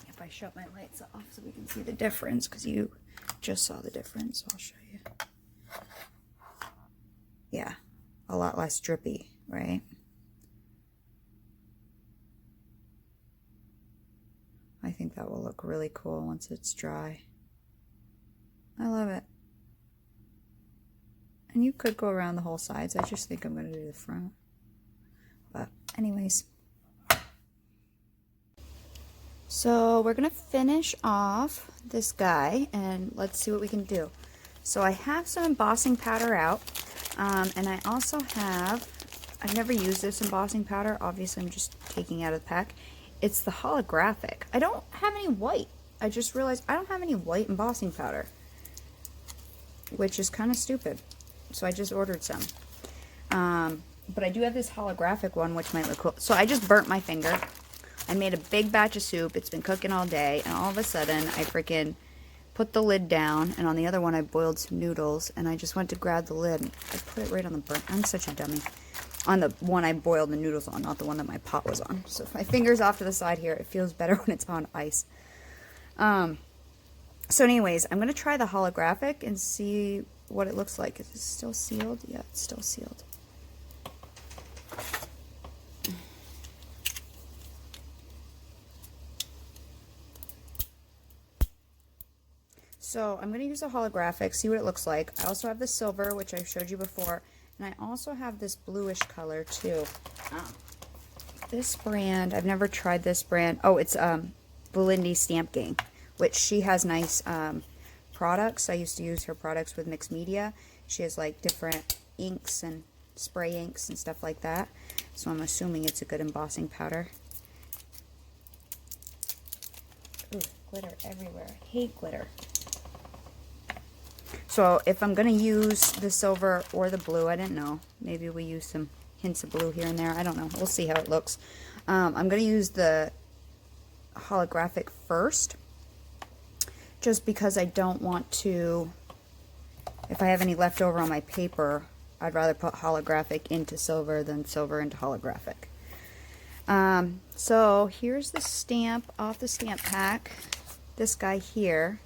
if I shut my lights off so we can see the difference, because you just saw the difference, I'll show you. Yeah, a lot less drippy, right? I think that will look really cool once it's dry. I love it. And you could go around the whole sides. I just think I'm going to do the front. But anyways. So we're going to finish off this guy and let's see what we can do. So I have some embossing powder out. And I also have, I've never used this embossing powder. Obviously I'm just taking it out of the pack. It's the holographic. I don't have any white. I just realized I don't have any white embossing powder, which is kind of stupid. So I just ordered some. But I do have this holographic one, which might look cool. So I just burnt my finger. I made a big batch of soup. It's been cooking all day, and all of a sudden I freaking put the lid down, and on the other one I boiled some noodles, and I just went to grab the lid and I put it right on the burn. I'm such a dummy. On the one I boiled the noodles on, not the one that my pot was on. So if my finger's off to the side here, it feels better when it's on ice. So anyways, I'm going to try the holographic and see what it looks like. Is it still sealed? Yeah, it's still sealed. So I'm going to use a holographic, see what it looks like. I also have the silver, which I showed you before. And I also have this bluish color too. This brand, I've never tried this brand. Oh, it's Belindy Stamp Gang, which she has nice products. I used to use her products with mixed media. She has like different inks and spray inks and stuff like that. So I'm assuming it's a good embossing powder. Ooh, glitter everywhere. I hate glitter. So if I'm going to use the silver or the blue, I didn't know. Maybe we use some hints of blue here and there. I don't know. We'll see how it looks. I'm going to use the holographic first. Just because I don't want to, if I have any left over on my paper, I'd rather put holographic into silver than silver into holographic. So here's the stamp off the stamp pack. This guy here,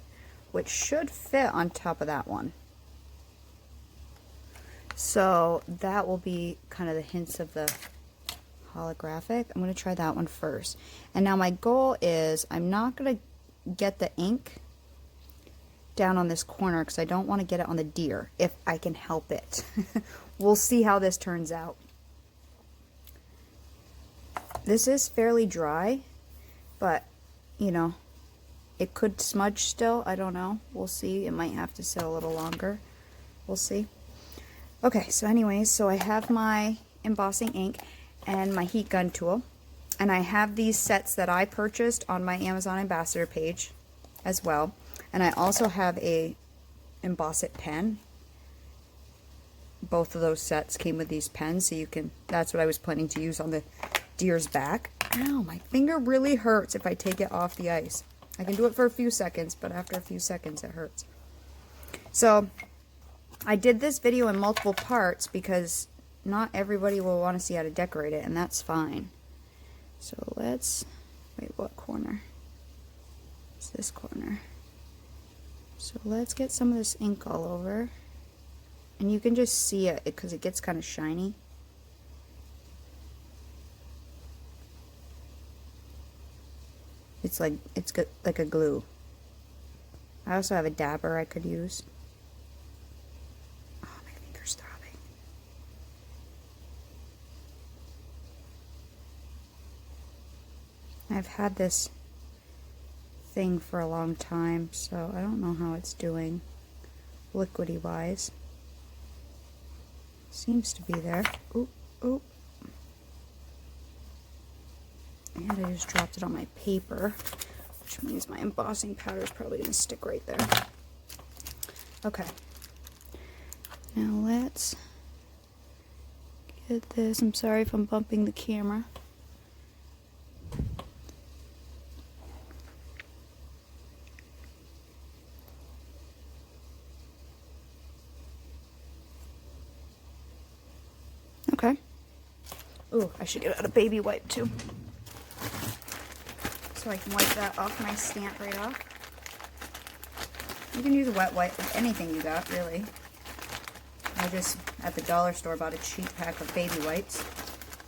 which should fit on top of that one. So that will be kind of the hints of the holographic. I'm going to try that one first. And now my goal is I'm not going to get the ink down on this corner because I don't want to get it on the deer if I can help it. We'll see how this turns out. This is fairly dry, but you know, it could smudge still. I don't know. We'll see. It might have to sit a little longer. We'll see. Okay, so anyways, so I have my embossing ink and my heat gun tool. And I have these sets that I purchased on my Amazon Ambassador page as well. And I also have a Emboss It pen. Both of those sets came with these pens, so you can, that's what I was planning to use on the deer's back. Ow, my finger really hurts if I take it off the ice. I can do it for a few seconds, but after a few seconds it hurts. So, I did this video in multiple parts because not everybody will want to see how to decorate it, and that's fine. So let's, wait, what corner? It's this corner. So let's get some of this ink all over. And you can just see it because it gets kind of shiny. It's good, like a glue. I also have a dabber I could use. Oh, my finger's throbbing. I've had this thing for a long time, so I don't know how it's doing liquidy wise. Seems to be there. Oop, oop. And I just dropped it on my paper, which means my embossing powder is probably going to stick right there. Okay. Now let's get this. I'm sorry if I'm bumping the camera. Okay. Ooh, I should get out a baby wipe too, so I can wipe that off my stamp right off. You can use a wet wipe with anything you got, really. I just, at the dollar store, bought a cheap pack of baby wipes.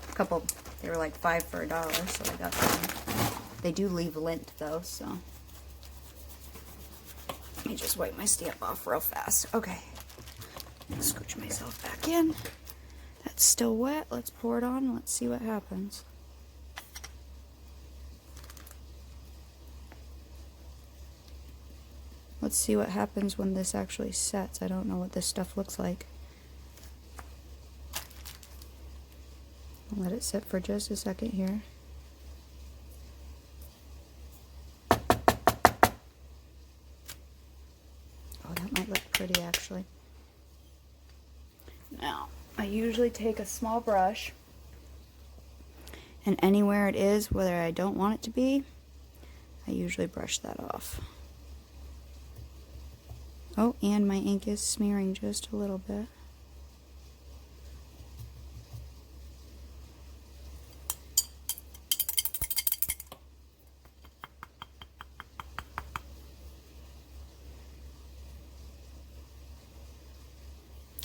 A couple, they were like $5 for $1, so I got them. They do leave lint though, so. Let me just wipe my stamp off real fast. Okay. Scooch myself back in. That's still wet. Let's pour it on and let's see what happens. Let's see what happens when this actually sets. I don't know what this stuff looks like. I'll let it sit for just a second here. Oh, that might look pretty actually. Now, I usually take a small brush, and anywhere it is, whether I don't want it to be, I usually brush that off. Oh, and my ink is smearing just a little bit.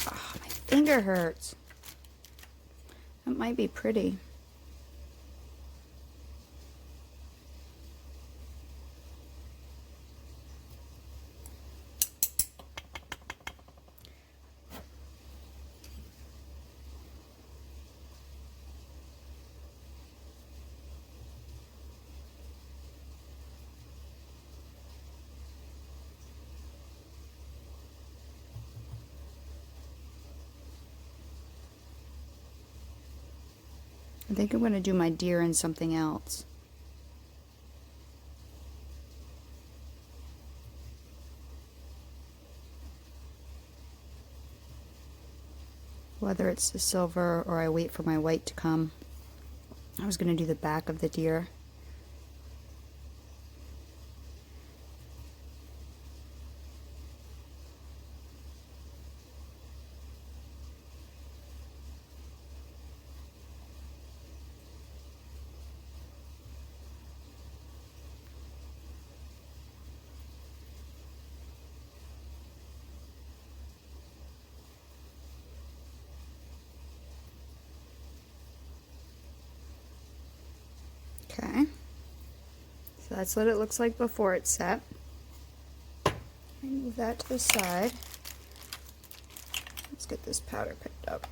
Oh, my finger hurts. That might be pretty. I think I'm going to do my deer in something else. Whether it's the silver or I wait for my white to come. I was going to do the back of the deer. Okay, so that's what it looks like before it's set. Move that to the side. Let's get this powder picked up,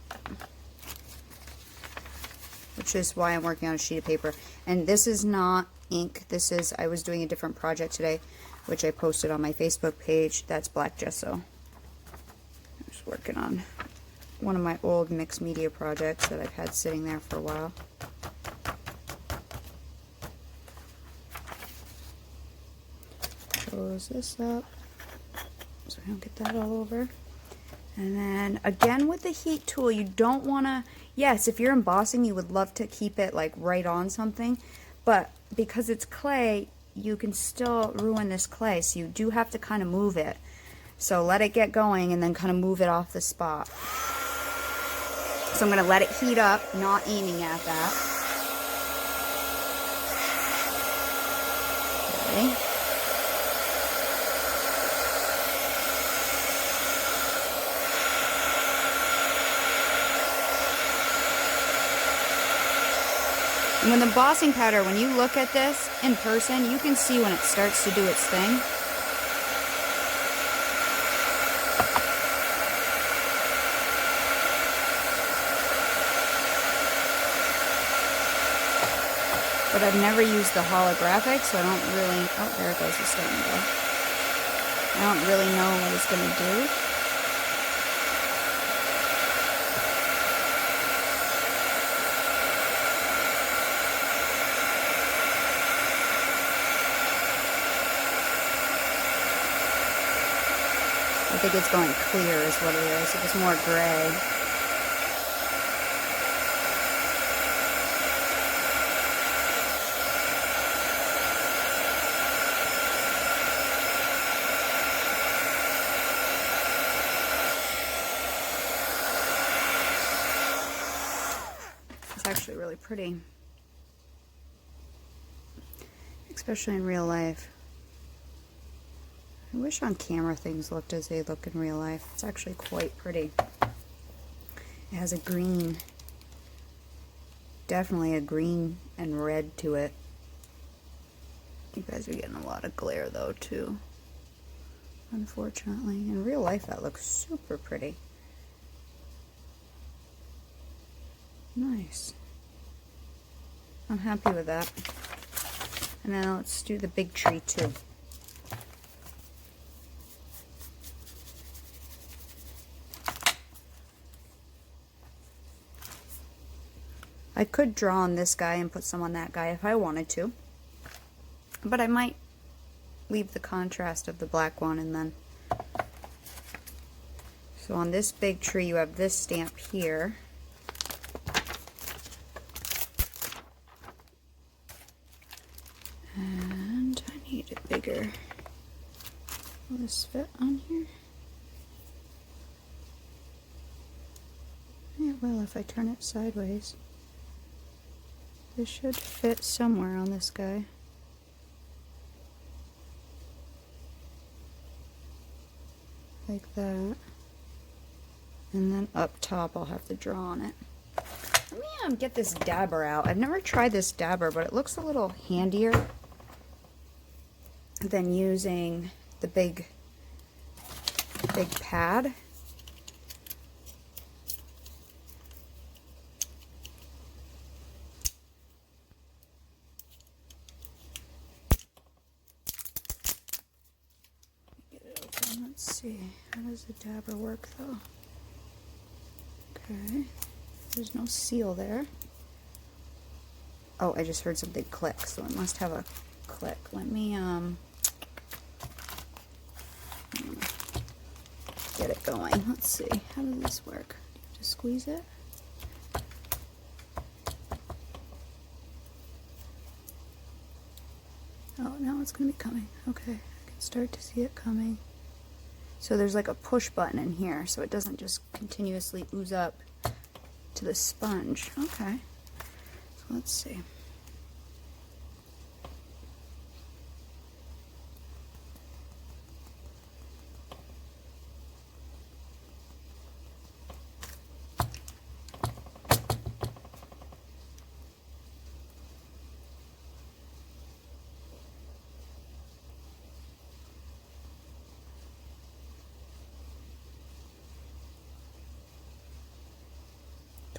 which is why I'm working on a sheet of paper. And this is not ink. This is, I was doing a different project today, which I posted on my Facebook page. That's black gesso. I'm just working on one of my old mixed media projects that I've had sitting there for a while. Close this up so I don't get that all over. And then again with the heat tool, you don't want to, yes, if you're embossing, you would love to keep it like right on something, but because it's clay, you can still ruin this clay, so you do have to kind of move it. So let it get going and then kind of move it off the spot. So I'm going to let it heat up, not aiming at that. Okay. And with embossing powder, when you look at this in person, you can see when it starts to do its thing. But I've never used the holographic, so I don't really, oh, there it goes, it's starting to go. I don't really know what it's going to do. I think it's going clear is what it is. It was more gray. It's actually really pretty. Especially in real life. I wish on camera things looked as they look in real life. It's actually quite pretty. It has a green, definitely a green and red to it. You guys are getting a lot of glare though too, unfortunately. In real life that looks super pretty. Nice. I'm happy with that. And now let's do the big tree too. I could draw on this guy and put some on that guy if I wanted to, but I might leave the contrast of the black one and then. So on this big tree you have this stamp here. And I need it bigger. Will this fit on here? It will if I turn it sideways. This should fit somewhere on this guy. Like that. And then up top I'll have to draw on it. Let me get this dabber out. I've never tried this dabber, but it looks a little handier than using the big pad. Let's see, how does the dabber work though? Okay, there's no seal there. Oh, I just heard something click, so it must have a click. Let me get it going. Let's see, how does this work? Do you have to squeeze it? Oh, now it's gonna be coming. Okay, I can start to see it coming. So there's like a push button in here, so it doesn't just continuously ooze up to the sponge. Okay, so let's see.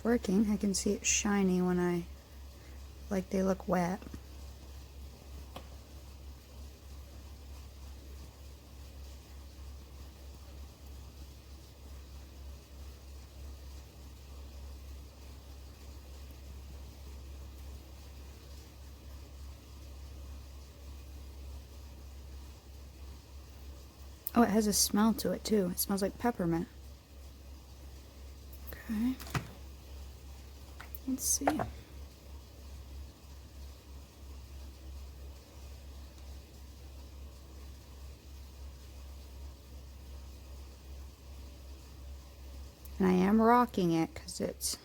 Working. I can see it shiny when I, like they look wet. Oh, it has a smell to it too. It smells like peppermint. Okay. Let's see. And I am rocking it because it's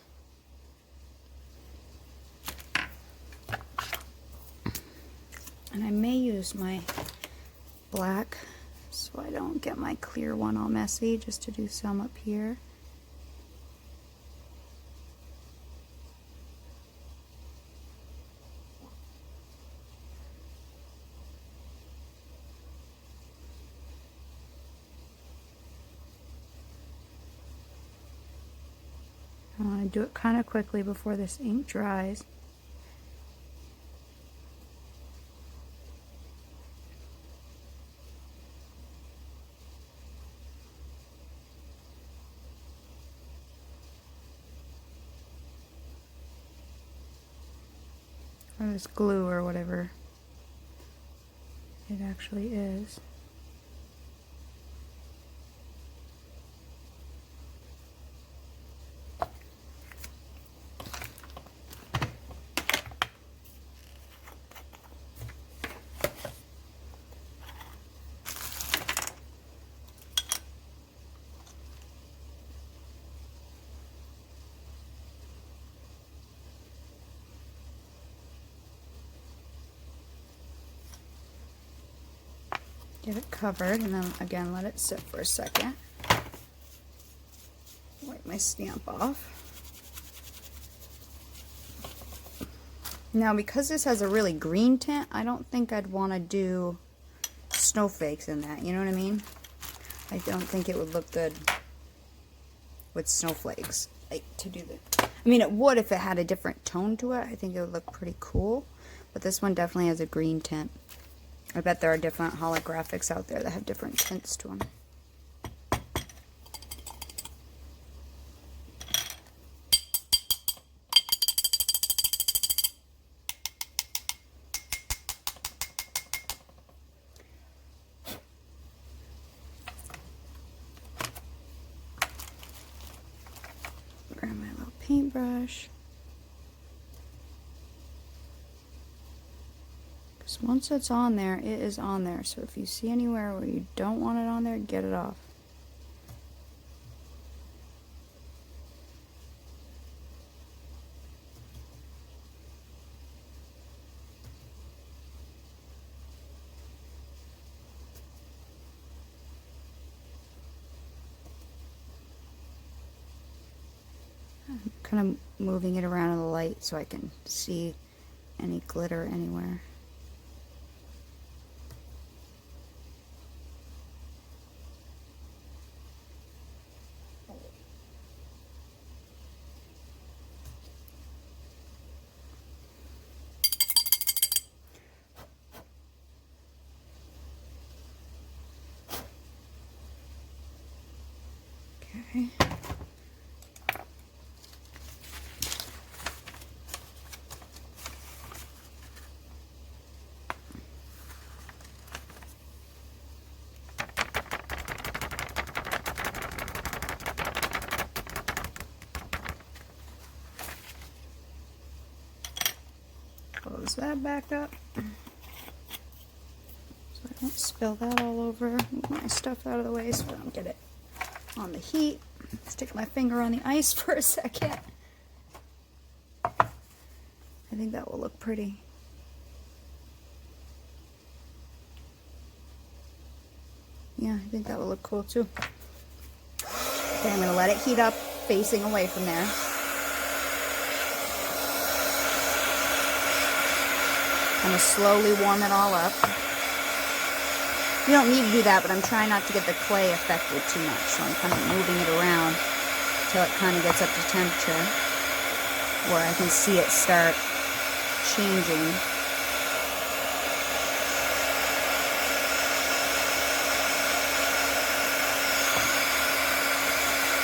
and I may use my black so I don't get my clear one all messy, just to do some up here. I want to do it kind of quickly before this ink dries. Or this glue or whatever it actually is. Get it covered and then again let it sit for a second. Wipe my stamp off. Now because this has a really green tint, I don't think I'd want to do snowflakes in that, you know what I mean? I don't think it would look good with snowflakes, like to do the, I mean it would if it had a different tone to it. I think it would look pretty cool, but this one definitely has a green tint. I bet there are different holographics out there that have different tints to them. Grab my little paintbrush. Once it's on there, it is on there. So if you see anywhere where you don't want it on there, get it off. I'm kind of moving it around in the light so I can see any glitter anywhere. Okay. Close that back up so I don't spill that all over. Move my stuff out of the way so I don't get it on the heat. Stick my finger on the ice for a second. I think that will look pretty. Yeah, I think that will look cool too. Okay, I'm going to let it heat up facing away from there. I'm going to slowly warm it all up. You don't need to do that, but I'm trying not to get the clay affected too much. So I'm kind of moving it around until it kind of gets up to temperature where I can see it start changing.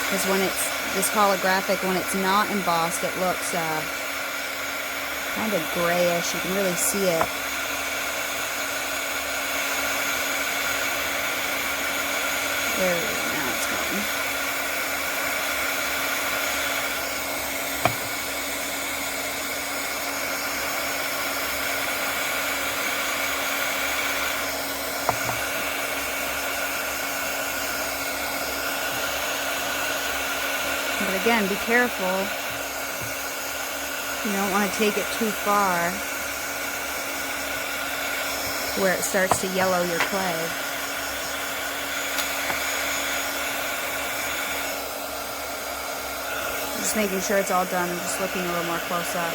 Because when it's this holographic, when it's not embossed, it looks kind of grayish. You can really see it. There we go, now it's going. again, be careful. You don't want to take it too far where it starts to yellow your clay. Just making sure it's all done. I'm just looking a little more close up.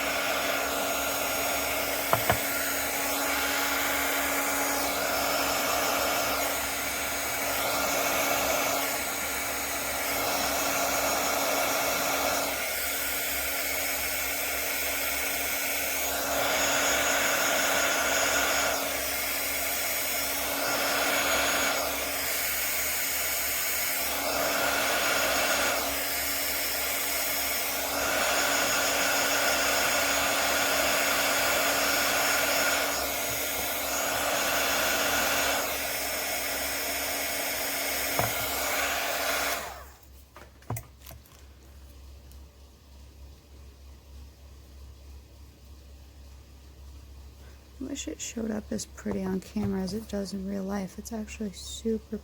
I wish it showed up as pretty on camera as it does in real life. It's actually super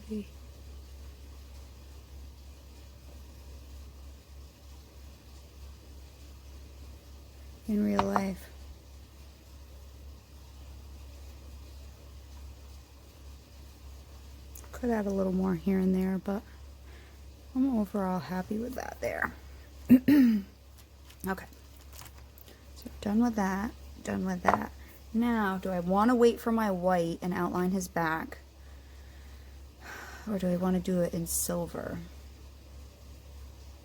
pretty. In real life. Could add a little more here and there, but I'm overall happy with that there. Okay. So done with that, done with that. Now, do I want to wait for my white and outline his back? Or do I want to do it in silver?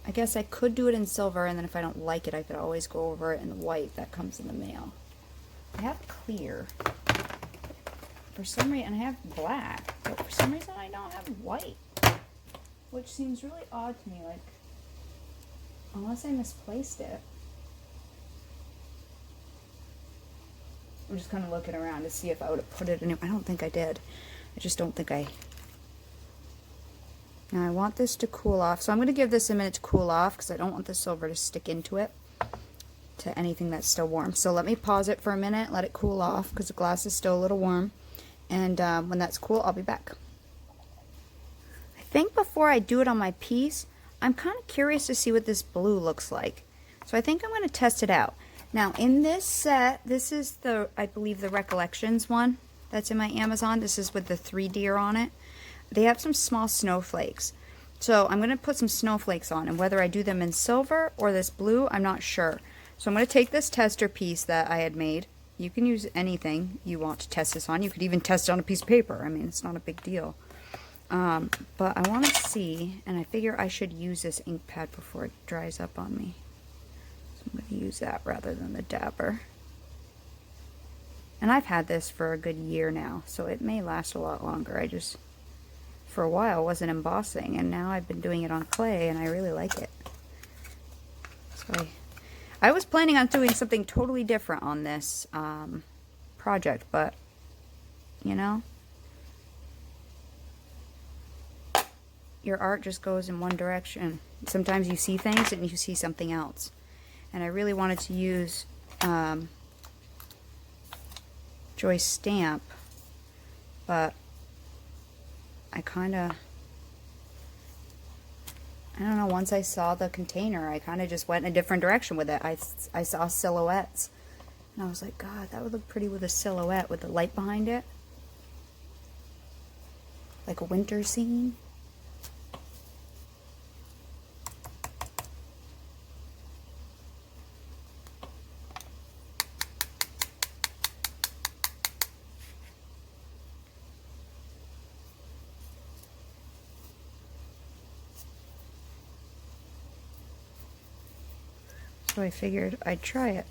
I guess I could do it in silver, and then if I don't like it, I could always go over it in the white that comes in the mail. I have clear. For some reason, I have black, but for some reason I don't have white. Which seems really odd to me, like, unless I misplaced it. I'm just kind of looking around to see if I would have put it in. I don't think I did. I just don't think I... Now I want this to cool off. So I'm going to give this a minute to cool off because I don't want the silver to stick into it, to anything that's still warm. So let me pause it for a minute, let it cool off because the glass is still a little warm. And when that's cool, I'll be back. I think before I do it on my piece, I'm kind of curious to see what this blue looks like. So I think I'm going to test it out. Now in this set, this is the, I believe, the Recollections one that's in my Amazon. This is with the 3 deer on it. They have some small snowflakes. So I'm going to put some snowflakes on, and whether I do them in silver or this blue, I'm not sure. So I'm going to take this tester piece that I had made. You can use anything you want to test this on. You could even test it on a piece of paper. I mean, it's not a big deal. But I want to see, and I figure I should use this ink pad before it dries up on me. So I'm going to use that rather than the dabber. And I've had this for a good year now, so it may last a lot longer. I just, for a while, wasn't embossing, and now I've been doing it on clay, and I really like it. So I was planning on doing something totally different on this project, but, you know, your art just goes in one direction. Sometimes you see things and you see something else. And I really wanted to use Joy's stamp, but I kind of, I don't know, once I saw the container, I kind of just went in a different direction with it. I saw silhouettes, and I was like, God, that would look pretty with a silhouette with the light behind it. Like a winter scene. So I figured I'd try it.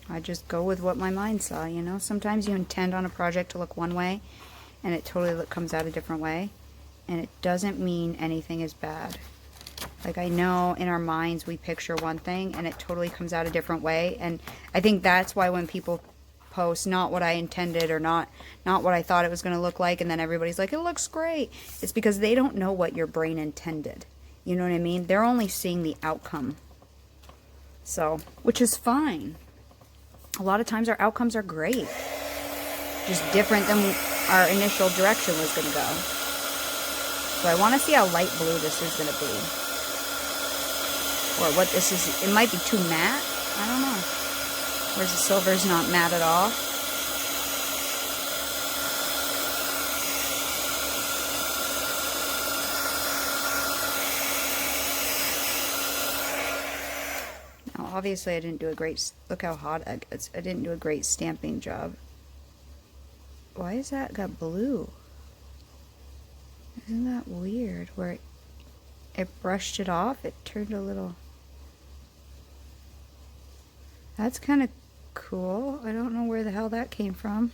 I just go with what my mind saw, you know. Sometimes you intend on a project to look one way, and it totally comes out a different way, and it doesn't mean anything is bad. Like, I know in our minds we picture one thing, and it totally comes out a different way, and I think that's why when people post not what I intended or not what I thought it was going to look like, and then everybody's like, it looks great, it's because they don't know what your brain intended. You know what I mean? They're only seeing the outcome. So, which is fine. A lot of times our outcomes are great. Just different than our initial direction was going to go. So I want to see how light blue this is going to be. Or what this is. It might be too matte. I don't know. Whereas the silver is not matte at all. Now, obviously, I didn't do a great... Look how hot it gets. I didn't do a great stamping job. Why is that got blue? Isn't that weird? Where it brushed it off, it turned a little... That's kind of cool. I don't know where the hell that came from.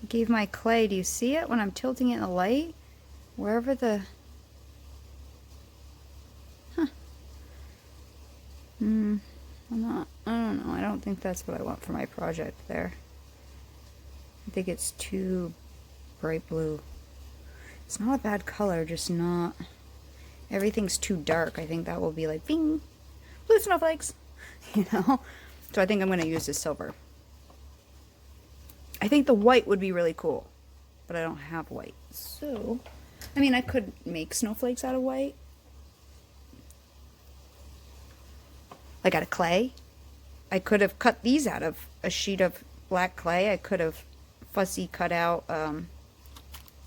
It gave my clay. Do you see it when I'm tilting it in the light? Wherever the... Huh. I'm not... I don't know. I don't think that's what I want for my project there. I think it's too bright blue. It's not a bad color, just not... Everything's too dark. I think that will be like, bing! Blue snowflakes! You know? So I think I'm going to use this silver. I think the white would be really cool. But I don't have white. So, I mean, I could make snowflakes out of white. Like out of clay. I could have cut these out of a sheet of black clay. I could have fussy cut out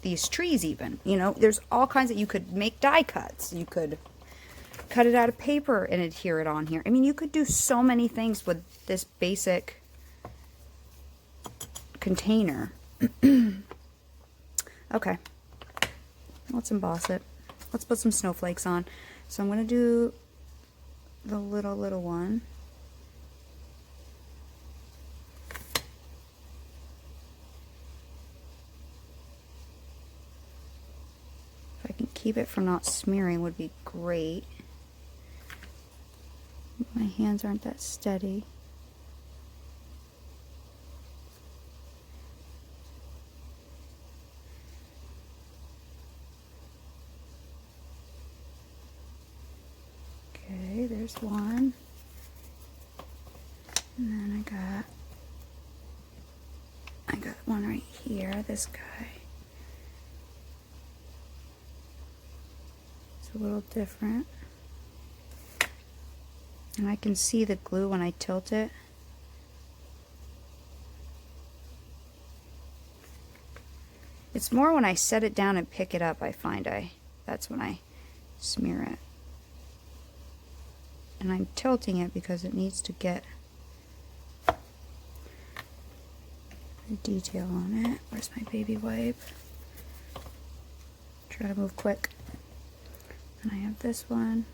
these trees even. You know, there's all kinds that you could make die cuts. You could cut it out of paper and adhere it on here. I mean, you could do so many things with this basic container. Okay, let's emboss it. Let's put some snowflakes on. So I'm going to do the little one. If I can keep it from not smearing would be great. My hands aren't that steady. Okay, there's one. And then I got one right here, this guy. It's a little different. And I can see the glue when I tilt it. It's more when I set it down and pick it up, I find that's when I smear it. And I'm tilting it because it needs to get the detail on it. Where's my baby wipe? Try to move quick. And I have this one.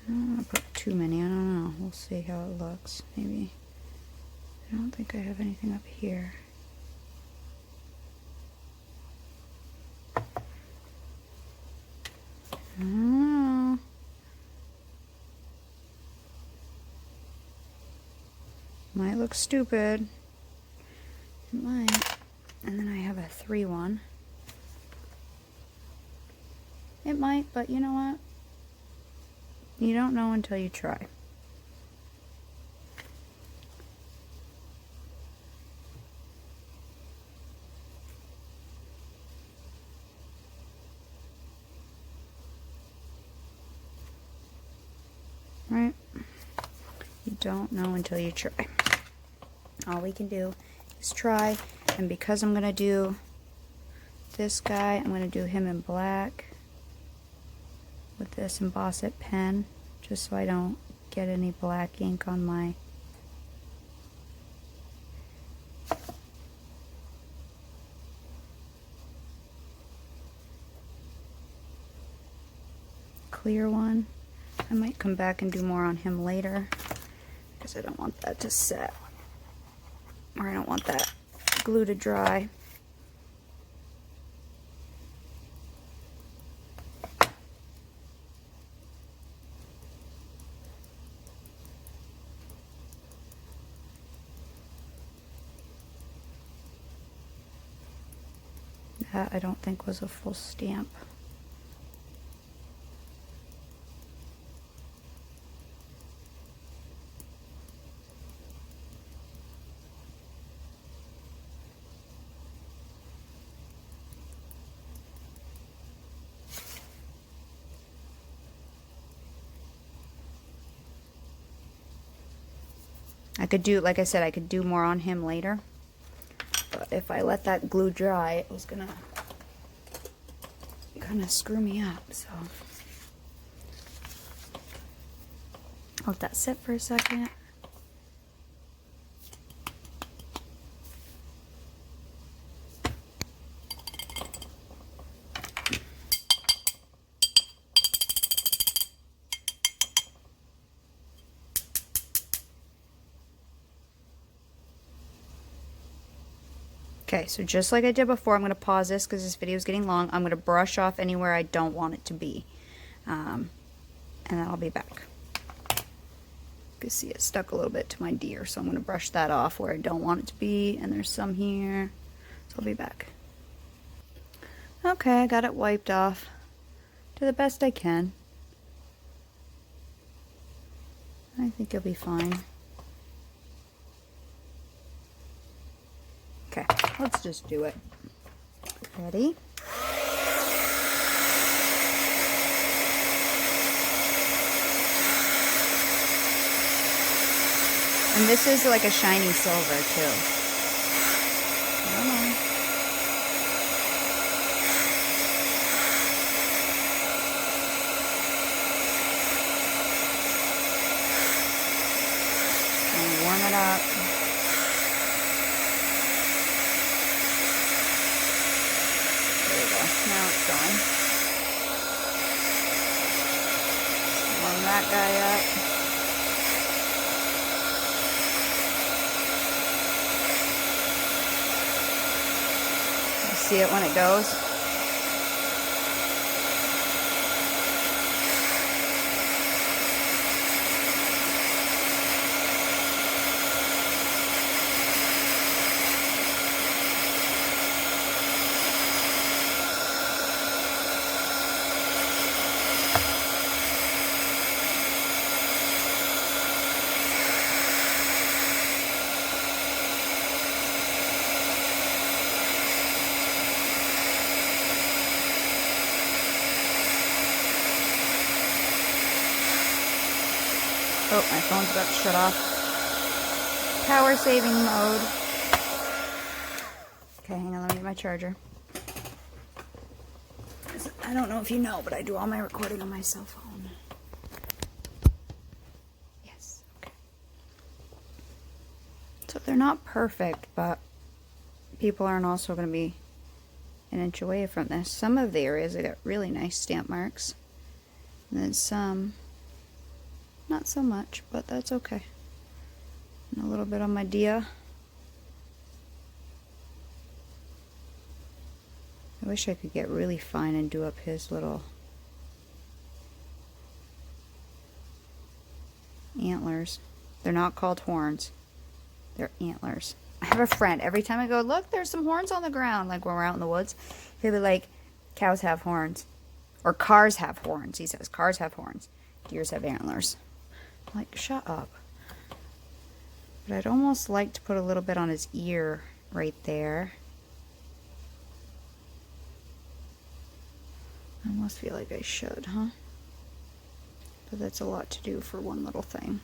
I don't want to put too many. I don't know. We'll see how it looks. Maybe. I don't think I have anything up here. I don't know. Might look stupid. It might. And then I have a 3-1. It might, but you know what? You don't know until you try. Right? You don't know until you try. All we can do is try. And because I'm going to do this guy, I'm going to do him in black with this Emboss It pen, just so I don't get any black ink on my clear one. I might come back and do more on him later because I don't want that to set, or I don't want that glue to dry. That I don't think was a full stamp. I could do, like I said, I could do more on him later. But if I let that glue dry, it was gonna kind of screw me up, so. I'll let that sit for a second. Okay, so just like I did before, I'm going to pause this because this video is getting long. I'm going to brush off anywhere I don't want it to be. And then I'll be back. You can see it stuck a little bit to my deer, so I'm going to brush that off where I don't want it to be. And there's some here, so I'll be back. Okay, I got it wiped off to the best I can. I think it'll be fine. Okay, let's just do it. Ready? And this is like a shiny silver too. Come on. And warm it up. Now it's going. Warm that guy up. You see it when it goes? Oh, my phone's about to shut off. Power saving mode. Okay, hang on, let me get my charger. I don't know if you know, but I do all my recording on my cell phone. Yes, okay. So they're not perfect, but people aren't also going to be an inch away from this. Some of the areas I got really nice stamp marks. And then some, not so much, but that's okay. And a little bit on my Dia. I wish I could get really fine and do up his little antlers. They're not called horns. They're antlers. I have a friend, every time I go, look, there's some horns on the ground, like when we're out in the woods, he'll be like, cows have horns. Or cars have horns. He says, cars have horns. Deers have antlers. I'm like, shut up. But I'd almost like to put a little bit on his ear right there. I almost feel like I should, huh? But that's a lot to do for one little thing.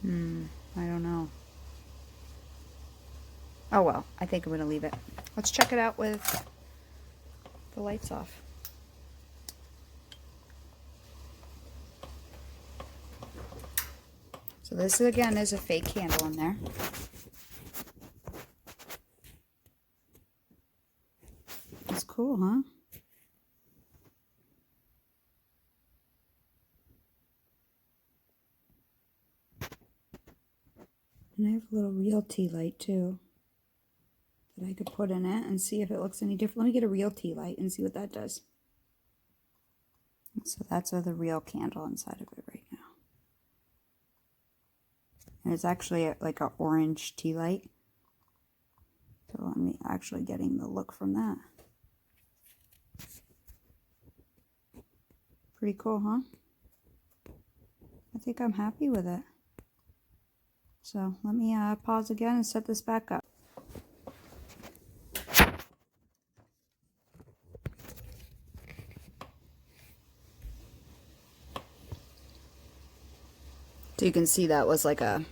I don't know. Oh well, I think I'm going to leave it. Let's check it out with the lights off. So this again is a fake candle in there. It's cool, huh? And I have a little real tea light too that I could put in it and see if it looks any different. Let me get a real tea light and see what that does. So that's the real candle inside of it right now. And it's actually like an orange tea light. So I'm actually getting the look from that. Pretty cool, huh? I think I'm happy with it. So let me pause again and set this back up. So you can see that was like a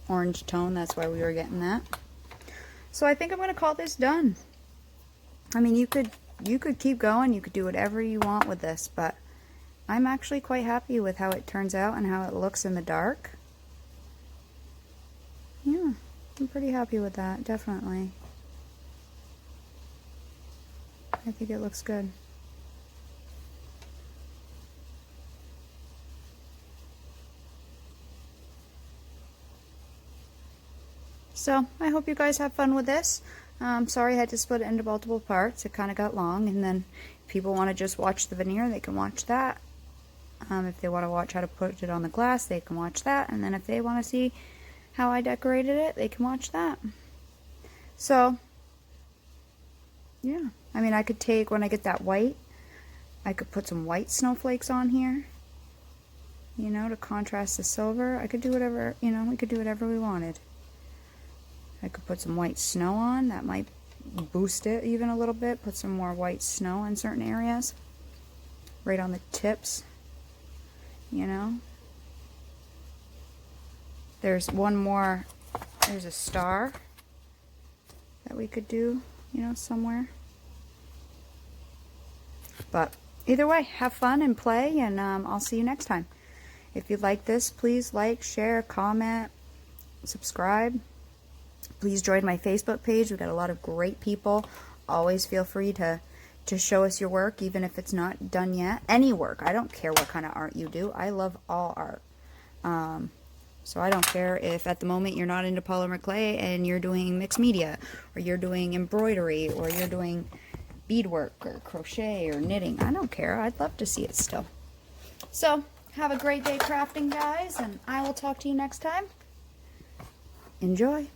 orange tone. That's why we were getting that. So I think I'm going to call this done. I mean, you could keep going. You could do whatever you want with this, but I'm actually quite happy with how it turns out and how it looks in the dark. Yeah, I'm pretty happy with that, definitely. I think it looks good. So, I hope you guys have fun with this. Sorry I had to split it into multiple parts. It kind of got long, and then if people want to just watch the veneer, they can watch that. If they want to watch how to put it on the glass, they can watch that. And then if they want to see how I decorated it, they can watch that. So, yeah. I mean, I could take, when I get that white, I could put some white snowflakes on here, you know, to contrast the silver. I could do whatever, you know, we could do whatever we wanted. I could put some white snow on. That might boost it even a little bit. Put some more white snow in certain areas. Right on the tips, you know. There's one more, there's a star that we could do, you know, somewhere. But either way, have fun and play, and I'll see you next time. If you like this, please like, share, comment, subscribe. Please join my Facebook page. We've got a lot of great people. Always feel free to show us your work, even if it's not done yet. Any work. I don't care what kind of art you do. I love all art. So I don't care if at the moment you're not into polymer clay and you're doing mixed media, or you're doing embroidery, or you're doing beadwork or crochet or knitting. I don't care. I'd love to see it still. So have a great day crafting, guys, and I will talk to you next time. Enjoy.